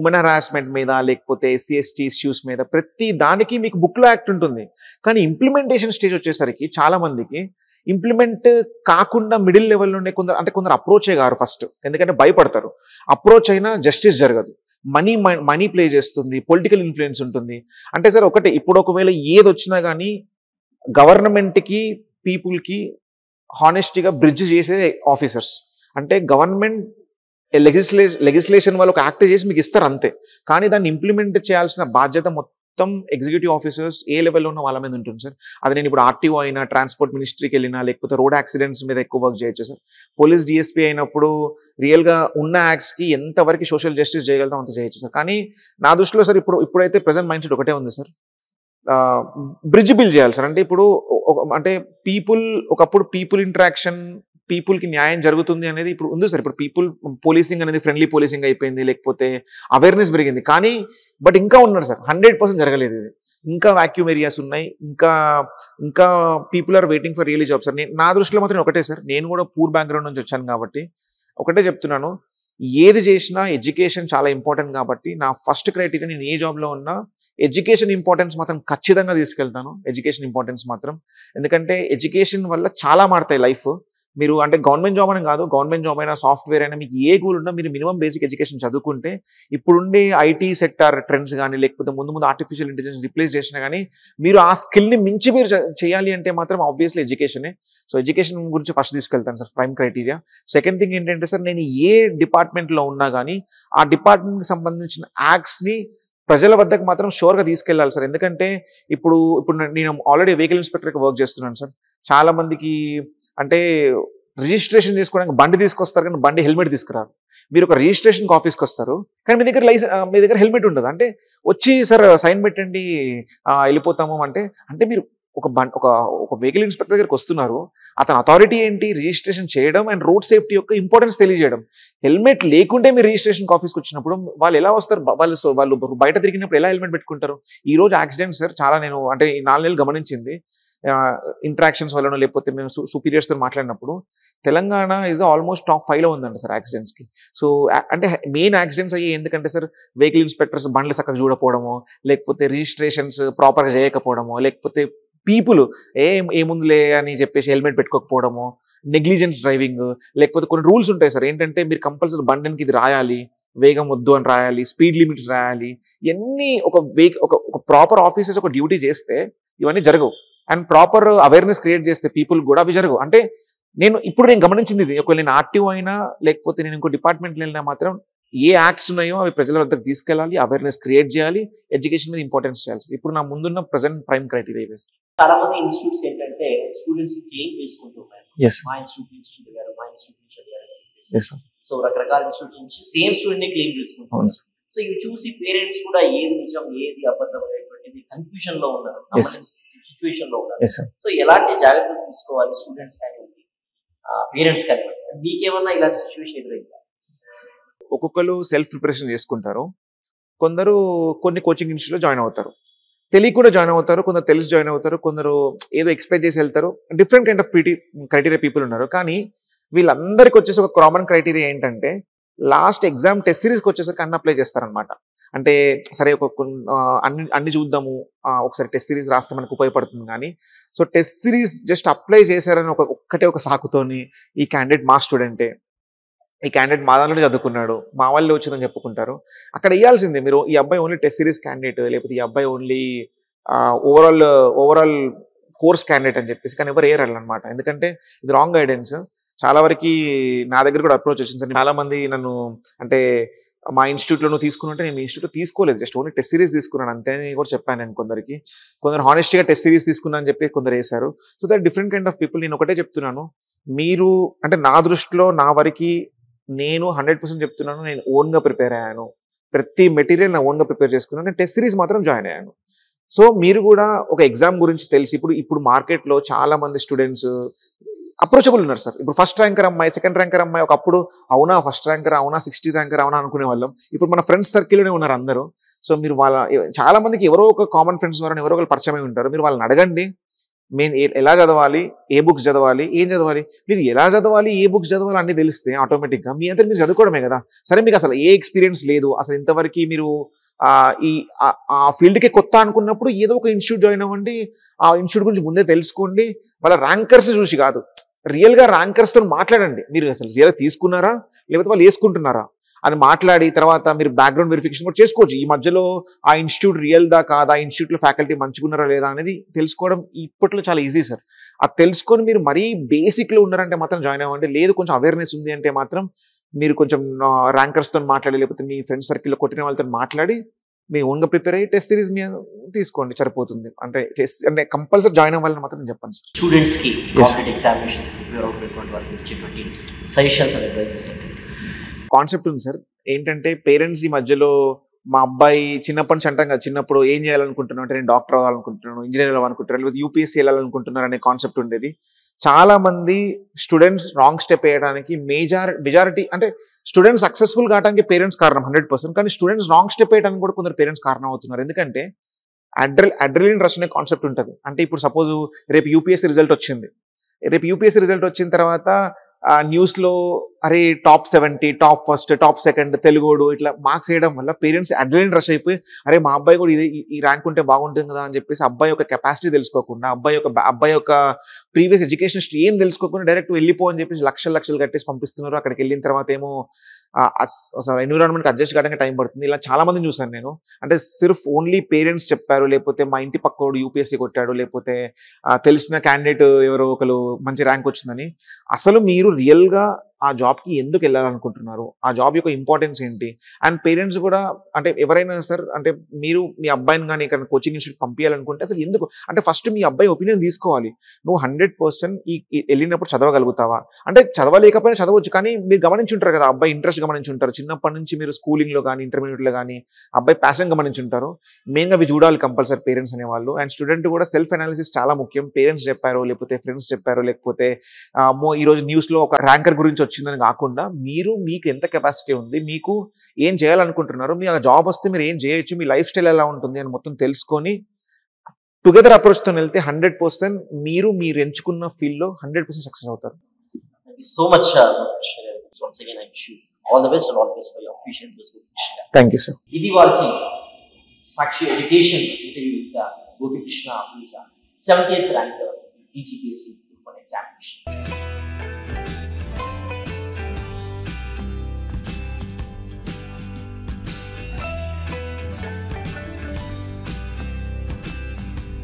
ఉమెన్ హరాస్మెంట్ మీద, లేకపోతే ఎస్సీ ఎస్టీ ఇష్యూస్ మీద, ప్రతి దానికి మీకు బుక్లో యాక్ట్ ఉంటుంది. కానీ ఇంప్లిమెంటేషన్ స్టేజ్ వచ్చేసరికి చాలా మందికి ఇంప్లిమెంట్ కాకుండా మిడిల్ లెవెల్ నుండి కొందరు అప్రోచే కారు ఫస్ట్, ఎందుకంటే భయపడతారు. అప్రోచ్ అయినా జస్టిస్ జరగదు, మనీ ప్లే చేస్తుంది, పొలిటికల్ ఇన్ఫ్లుయెన్స్ ఉంటుంది. అంటే సార్ ఒకటి, ఇప్పుడు ఒకవేళ ఏది వచ్చినా కానీ గవర్నమెంట్కి పీపుల్కి హానెస్టీగా బ్రిడ్జ్ చేసే ఆఫీసర్స్. అంటే గవర్నమెంట్ లెజిస్లేషన్ వాళ్ళు ఒక యాక్ట్ చేసి మీకు ఇస్తారు అంతే, కానీ దాన్ని ఇంప్లిమెంట్ చేయాల్సిన బాధ్యత మొత్తం ఎగ్జిక్యూటివ్ ఆఫీసర్స్ ఏ లెవెల్లో ఉన్న వాళ్ళ మీద ఉంటుంది సార్. అది నేను ఇప్పుడు ఆర్టీఓ అయినా, ట్రాన్స్పోర్ట్ మినిస్ట్రీకి వెళ్ళినా, లేకపోతే రోడ్ యాక్సిడెంట్స్ మీద ఎక్కువ వర్క్ చేయొచ్చు సార్. పోలీస్ డిఎస్పీ అయినప్పుడు రియల్గా ఉన్న యాక్ట్స్కి ఎంతవరకు సోషల్ జస్టిస్ చేయగలుగుతాం అంత చేయొచ్చు సార్. కానీ నా దృష్టిలో సార్ ఇప్పుడైతే ప్రెజెంట్ మైండ్ సెట్ ఒకటే ఉంది సార్, బ్రిడ్జ్ బిల్డ్ చేయాలి సార్. అంటే ఇప్పుడు అంటే ఒకప్పుడు పీపుల్ ఇంటరాక్షన్, పీపుల్కి న్యాయం జరుగుతుంది అనేది ఇప్పుడు ఉంది సార్. ఇప్పుడు పీపుల్ పోలీసింగ్ అనేది ఫ్రెండ్లీ పోలీసింగ్ అయిపోయింది, లేకపోతే అవేర్నెస్ పెరిగింది. కానీ బట్ ఇంకా ఉన్నారు సార్, 100% జరగలేదు ఇది. ఇంకా వాక్యూమ్ ఏరియాస్ ఉన్నాయి, ఇంకా people are waiting for really job sir. నా దృష్టిలో మాత్రం ఒకటే సార్, నేను కూడా పూర్ బ్యాక్గ్రౌండ్ నుంచి వచ్చాను కాబట్టి ఒకటే చెప్తున్నాను, ఏది చేసినా ఎడ్యుకేషన్ చాలా ఇంపార్టెంట్. కాబట్టి నా ఫస్ట్ క్రైటీరియా, నేను ఏ జాబ్లో ఉన్నా ఎడ్యుకేషన్ ఇంపార్టెన్స్ మాత్రం ఖచ్చితంగా తీసుకెళ్తాను. ఎడ్యుకేషన్ ఇంపార్టెన్స్ మాత్రం, ఎందుకంటే ఎడ్యుకేషన్ వల్ల చాలా మారుతాయి లైఫ్. మీరు అంటే గవర్నమెంట్ జాబ్ అని కాదు, గవర్నమెంట్ జాబ్ అయినా, సాఫ్ట్వేర్ అయినా, మీకు ఏ గోల్ ఉన్నా మీరు మినిమం బేసిక్ ఎడ్యుకేషన్ చదువుకుంటే, ఇప్పుడుండే ఐటీ సెక్టార్ ట్రెండ్స్ కానీ, లేకపోతే ముందు ఆర్టిఫిషియల్ ఇంటెలిజెన్స్ రిప్లేస్ చేసినా కానీ, మీరు ఆ స్కిల్ని మించి మీరు చేయాలి అంటే మాత్రం ఆబ్వియస్లీ ఎడ్యుకేషనే. సో ఎడ్యుకేషన్ గురించి ఫస్ట్ తీసుకెళ్తాను sir, prime criteria. Second thing ఏంటంటే సార్, నేను ఏ డిపార్ట్మెంట్లో ఉన్నా కానీ ఆ డిపార్ట్మెంట్కి సంబంధించిన యాక్ట్స్ని ప్రజల వద్దకు మాత్రం షోర్గా తీసుకెళ్ళాలి సార్. ఎందుకంటే ఇప్పుడు నేను ఆల్రెడీ వెహికల్ ఇన్స్పెక్టర్గా వర్క్ చేస్తున్నాను సార్. చాలా మందికి అంటే రిజిస్ట్రేషన్ చేసుకోవడానికి బండి తీసుకొస్తారు, కానీ బండి హెల్మెట్ తీసుకురారు. మీరు ఒక రిజిస్ట్రేషన్కి ఆఫీస్కి వస్తారు, కానీ మీ దగ్గర హెల్మెట్ ఉండదు. అంటే వచ్చి సార్ సైన్ పెట్టండి వెళ్ళిపోతాము అంటే మీరు ఒక వెహికల్ ఇన్స్పెక్టర్ దగ్గరికి వస్తున్నారు, అతని అథారిటీ ఏంటి, రిజిస్ట్రేషన్ చేయడం అండ్ రోడ్ సేఫ్టీ యొక్క ఇంపార్టెన్స్ తెలియజేయడం. హెల్మెట్ లేకుంటే మీరు రిజిస్ట్రేషన్ ఆఫీస్కి వచ్చినప్పుడు వాళ్ళు ఎలా వస్తారు, వాళ్ళు బయట తిరిగినప్పుడు ఎలా హెల్మెట్ పెట్టుకుంటారు? ఈ రోజు యాక్సిడెంట్స్ సార్ చాలా, నేను అంటే ఈ 4 నెలలు గమనించింది, ఇంటరాక్షన్స్ వల్ల, లేకపోతే మేము సుపీరియర్స్తో మాట్లాడినప్పుడు తెలంగాణ ఈజ్ ఆల్మోస్ట్ టాప్ 5లో ఉందండి సార్ యాక్సిడెంట్స్కి. సో అంటే మెయిన్ యాక్సిడెంట్స్ అయ్యి ఎందుకంటే సార్, వెహికల్ ఇన్స్పెక్టర్స్ బండ్లు చక్కగా చూడకపోవడమో, లేకపోతే రిజిస్ట్రేషన్స్ ప్రాపర్గా చేయకపోవడమో, లేకపోతే పీపుల్ ఏముందులే అని చెప్పేసి హెల్మెట్ పెట్టుకోకపోవడము, నెగ్లిజెన్స్ డ్రైవింగ్, లేకపోతే కొన్ని రూల్స్ ఉంటాయి సార్. ఏంటంటే మీరు కంపల్సరీ బండికి ఇది రాయాలి, వేగం వద్దు అని రాయాలి, స్పీడ్ లిమిట్స్ రాయాలి. ఇవన్నీ ఒక ప్రాపర్ ఆఫీసర్స్ ఒక డ్యూటీ చేస్తే ఇవన్నీ జరగవు. అండ్ ప్రాపర్ అవేర్నెస్ క్రియేట్ చేస్తే పీపుల్ కూడా అవి జరగవు. అంటే నేను గమనించింది ఇది, ఒకవేళ నేను ఆర్టీఓ అయినా, లేకపోతే నేను ఇంకో డిపార్ట్మెంట్లో వెళ్ళినా మాత్రం ఏ యాక్ట్స్ ఉన్నాయో అవి ప్రజల వద్దకు తీసుకెళ్ళాలి, అవేర్నెస్ క్రియేట్ చేయాలి, ఎడ్యుకేషన్ మీద ఇంపార్టెన్స్ చేయాలి. ఇప్పుడు నా ముందున్న ప్రెసెంట్ ప్రైమ్ క్రైటీరియా ఇవే. చాలా మంది ఇన్స్టిట్యూట్స్ ఏంటంటే స్టూడెంట్స్ క్లెయిమ్ చేసుకుంటున్నారు, మా ఇన్స్టిట్యూట్ నుంచి చదివారు, మా ఇన్స్టిట్యూట్ నుంచి చదివారు. సో రకరకాల ఇన్స్టిట్యూట్ నుంచి సేమ్ స్టూడెంట్ ని క్లెయిమ్ చేసుకుంటారు. సో ఇవి చూసి పేరెంట్స్ కూడా ఏది నిజం ఏది అబద్ధం అనేటువంటిది కన్ఫ్యూజన్ లో ఉన్నారు, సిచ్యువేషన్ లో ఉన్నారు. సో ఎలాంటి జాగ్రత్తలు తీసుకోవాలి స్టూడెంట్స్ కానివ్వండి, పేరెంట్స్ కానివ్వండి? మీకేమన్నా ఇలాంటి సిచ్యువేషన్ ఎదురైందా? ఒక్కొక్కరు సెల్ఫ్ ప్రిపరేషన్ చేసుకుంటారు, కొందరు కొన్ని కోచింగ్ ఇన్స్టిట్యూట్లో జాయిన్ అవుతారు, తెలియకుండా జాయిన్ అవుతారు, కొందరు తెలిసి జాయిన్ అవుతారు, కొందరు ఏదో ఎక్స్పెక్ట్ చేసి వెళ్తారు. Different kind of criteria people ఉన్నారు. కానీ వీళ్ళందరికీ వచ్చేసి ఒక కామన్ క్రైటీరియా ఏంటంటే, లాస్ట్ ఎగ్జామ్ టెస్ట్ సిరీస్కి వచ్చేసరికి అన్ని అప్లై చేస్తారనమాట. అంటే సరే అన్ని చూద్దాము, ఒకసారి టెస్ట్ సిరీస్ రాస్తే మనకు ఉపయోగపడుతుంది. కానీ so test series just apply చేశారని ఒక్కటే ఒక సాకుతోని ఈ క్యాండిడేట్ మా స్టూడెంటే, ఈ క్యాండిడేట్ మా దాంట్లో చదువుకున్నాడు, మా వాళ్ళే వచ్చిందని చెప్పుకుంటారు. అక్కడ ఇవ్వాల్సిందే మీరు, ఈ అబ్బాయి ఓన్లీ టెస్ట్ సిరీస్ క్యాండిడేట్, లేకపోతే ఈ అబ్బాయి ఓన్లీ ఓవరాల్ కోర్స్ క్యాండిడేట్ అని చెప్పేసి. కానీ ఎవరు వేయరు అనమాట, ఎందుకంటే ఇది రాంగ్ గైడెన్స్. చాలా వరకు నా దగ్గర కూడా అప్రోచ్ వచ్చింది సార్. చాలా మంది నన్ను అంటే మా ఇన్స్టిట్యూట్లో నువ్వు తీసుకున్నట్టే, నేను మీ ఇన్స్టిట్యూట్లో తీసుకోలేదు, జస్ట్ ఓన్లీ టెస్ట్ సిరీస్ తీసుకున్నాను అంతే అని కూడా చెప్పాను నేను కొందరికి. కొందరు హానెస్ట్గా టెస్ట్ సిరీస్ తీసుకున్నా అని చెప్పి కొందరు వేశారు. So that different kind of people. నేను ఒకటే చెప్తున్నాను, మీరు అంటే నా దృష్టిలో నా వరకు నేను 100% చెప్తున్నాను, నేను ఓన్గా ప్రిపేర్ అయ్యాను. ప్రతి మెటీరియల్ నా ఓన్గా ప్రిపేర్ చేసుకున్నాను. నేను టెస్ట్ సిరీస్ మాత్రం జాయిన్ అయ్యాను. సో మీరు కూడా ఒక ఎగ్జామ్ గురించి తెలిసి, ఇప్పుడు మార్కెట్లో చాలా మంది స్టూడెంట్స్ అప్రోచబుల్ ఉన్నారు సార్. ఇప్పుడు ఫస్ట్ ర్యాంకర్ అమ్మాయి, సెకండ్ ర్యాంకర్ అమ్మాయి ఒకప్పుడు అవునా ఫస్ట్ ర్యాంకర్ అవునా 60 ర్యాంకర్ అవునా అనుకునే వాళ్ళం. ఇప్పుడు మన ఫ్రెండ్స్ సర్కిల్లోనే ఉన్నారు అందరూ. సో మీరు చాలా మందికి ఎవరో ఒక కామన్ ఫ్రెండ్స్ ద్వారా ఎవరో ఒకరు పరిచయం ఉంటారు. మీరు వాళ్ళని అడగండి, మేము ఎలా చదవాలి, ఏ బుక్స్ చదవాలి, ఏం చదవాలి. మీకు ఎలా చదవాలి, ఏ బుక్స్ చదవాలి అన్నీ తెలిస్తే ఆటోమేటిక్గా మీ అంతా మీరు చదువుకోవడమే కదా. సరే మీకు అసలు ఏ ఎక్స్పీరియన్స్ లేదు, అసలు ఇంతవరకు మీరు ఆ ఫీల్డ్కి కొత్త అనుకున్నప్పుడు ఏదో ఒక ఇన్స్టిట్యూట్ జాయిన్ అవ్వండి. ఆ ఇన్స్టిట్యూట్ గురించి ముందే తెలుసుకోండి. వాళ్ళ ర్యాంకర్స్ చూసి కాదు, రియల్గా ర్యాంకర్స్తో మాట్లాడండి. మీరు అసలు రియల్గా తీసుకున్నారా లేకపోతే వాళ్ళు వేసుకుంటున్నారా అని మాట్లాడి తర్వాత మీరు బ్యాక్గ్రౌండ్ వెరిఫికేషన్ కూడా చేసుకోవచ్చు. ఈ మధ్యలో ఆ ఇన్స్టిట్యూట్ రియల్దా కాదా, ఆ ఇన్స్టిట్యూట్లో ఫ్యాకల్టీ మంచిగున్నారా లేదా అనేది తెలుసుకోవడం ఇప్పట్లో చాలా ఈజీ సార్. అది తెలుసుకొని మీరు మరీ బేసిక్లో ఉన్నారంటే మాత్రం జాయిన్ అవ్వండి. లేదు కొంచెం అవేర్నెస్ ఉంది అంటే మాత్రం మీరు కొంచెం ర్యాంకర్స్తో మాట్లాడి లేకపోతే మీ ఫ్రెండ్ సర్కిల్లో కొట్టిన వాళ్ళతో మాట్లాడి మీ ఓన్గా ప్రిపేర్ అయ్యి టెస్ట్ సిరీస్ మీద తీసుకోండి, సరిపోతుంది. అంటే టెస్ట్ అంటే కంపల్సరీ జాయిన్ అవ్వాలని మాత్రం నేను చెప్పాను సార్. స్టూడెంట్స్కి కాంపిటేటివ్ ఎగ్జామినేషన్స్ ప్రిపేర్ అవుతున్నటువంటి వారికి ఇచ్చేటువంటి సజెషన్స్ అండ్ అడ్వైజెస్ ఏంటి? కాన్సెప్ట్ ఉంది సార్. ఏంటంటే పేరెంట్స్ ఈ మధ్యలో మా అబ్బాయి చిన్నప్పటి నుంచి అంటాం కదా, చిన్నప్పుడు ఏం చేయాలనుకుంటున్నాను అంటే నేను డాక్టర్ అవ్వాలనుకుంటున్నాను, ఇంజనీర్ అవ్వాలనుకుంటున్నాను, లేకపోతే యూపీఎస్సీ వెళ్ళాలనుకుంటున్నారు అనే కాన్సెప్ట్ ఉండేది. చాలా మంది స్టూడెంట్స్ రాంగ్ స్టెప్ వేయడానికి మెజారిటీ అంటే స్టూడెంట్స్ సక్సెస్ఫుల్ కావడానికి పేరెంట్స్ కారణం 100%. కానీ స్టూడెంట్స్ రాంగ్ స్టెప్ వేయడానికి కూడా కొందరు పేరెంట్స్ కారణం అవుతున్నారు. ఎందుకంటే అడ్రిలిన్ రష్ అనే కాన్సెప్ట్ ఉంటుంది. అంటే ఇప్పుడు సపోజ్ రేపు యూపీఎస్సీ రిజల్ట్ వచ్చిన తర్వాత న్యూస్లో అరే top 70, top first, top second, తెలుగోడు ఇట్లా మార్క్స్ వేయడం వల్ల పేరెంట్స్ అడ్రిలిన్ రష్ అయిపోయి అరే మా అబ్బాయి కూడా ఈ ర్యాంక్ ఉంటే బాగుంటుంది కదా అని చెప్పేసి అబ్బాయి యొక్క కెపాసిటీ తెలుసుకోకుండా, అబ్బాయి యొక్క ప్రీవియస్ ఎడ్యుకేషన్ హిస్టరీ ఏం తెలుసుకోకుండా డైరెక్ట్ వెళ్ళిపో అని చెప్పేసి లక్షలు కట్టేసి పంపిస్తున్నారు. అక్కడికి వెళ్ళిన తర్వాత ఏమో ఎన్విరాన్మెంట్కి అడ్జస్ట్ కావడానికి టైం పడుతుంది. ఇలా చాలా మందిని చూసాను నేను. అంటే సిర్ఫ్ ఓన్లీ పేరెంట్స్ చెప్పారు, లేకపోతే మా ఇంటి పక్కోడు యూపీఎస్సీ కొట్టాడు, లేకపోతే తెలిసిన క్యాండిడేట్ ఎవరో ఒకరు మంచి ర్యాంక్ వచ్చిందని. అసలు మీరు రియల్గా ఆ జాబ్కి ఎందుకు వెళ్ళాలనుకుంటున్నారు, ఆ జాబ్ యొక్క ఇంపార్టెన్స్ ఏంటి. అండ్ పేరెంట్స్ కూడా అంటే ఎవరైనా సార్ అంటే మీరు మీ అబ్బాయిని కానీ ఇక్కడ కోచింగ్ ఇన్స్టిట్యూట్ పంపించాలనుకుంటే అసలు ఎందుకు అంటే ఫస్ట్ మీ అబ్బాయి ఒపీనియన్ తీసుకోవాలి. నువ్వు 100% వెళ్ళినప్పుడు చదవగలుగుతావా అంటే చదవలేకపోయినా చదవచ్చు. కానీ మీరు గమనించుంటారు కదా, అబ్బాయి ఇంట్రెస్ట్ గమనించుంటారు. చిన్నప్పటి నుంచి మీరు స్కూలింగ్లో కానీ ఇంటర్మీడియట్లో కానీ అబ్బాయి ప్యాషన్ గమనించుంటారు. మెయిన్గా అవి చూడాలి కంపల్సరీ పేరెంట్స్ అనేవాళ్ళు. అండ్ స్టూడెంట్ కూడా సెల్ఫ్ అనాలిసిస్ చాలా ముఖ్యం. పేరెంట్స్ చెప్పారు, లేకపోతే ఫ్రెండ్స్ చెప్పారు, లేకపోతే ఈరోజు న్యూస్లో ఒక ర్యాంకర్ గురించి వచ్చిందని కాకుండా మీకు ఎంత కెపాసిటీ ఉంది, మీకు ఏం చేయాలనుకుంటున్నారు, మీ ఆ జాబ్ వస్తే మీరు ఏం చేయొచ్చు, మీ లైఫ్ స్టైల్ ఎలా ఉంటుంది అని మొత్తం తెలుసుకొని టుగెదర్ అప్రోచ్తో వెళ్తే 100% మీరు ఎంచుకున్న ఫీల్డ్లో 100% సక్సెస్ అవుతారు. సో మచ్ కృష్ణ గారు. Once again I wish you all the best and all the best for your future investment. Thank you sir. ఇది వాటి Sakshi education interview with Gopi Krishna, 70th rank DGPSC examination.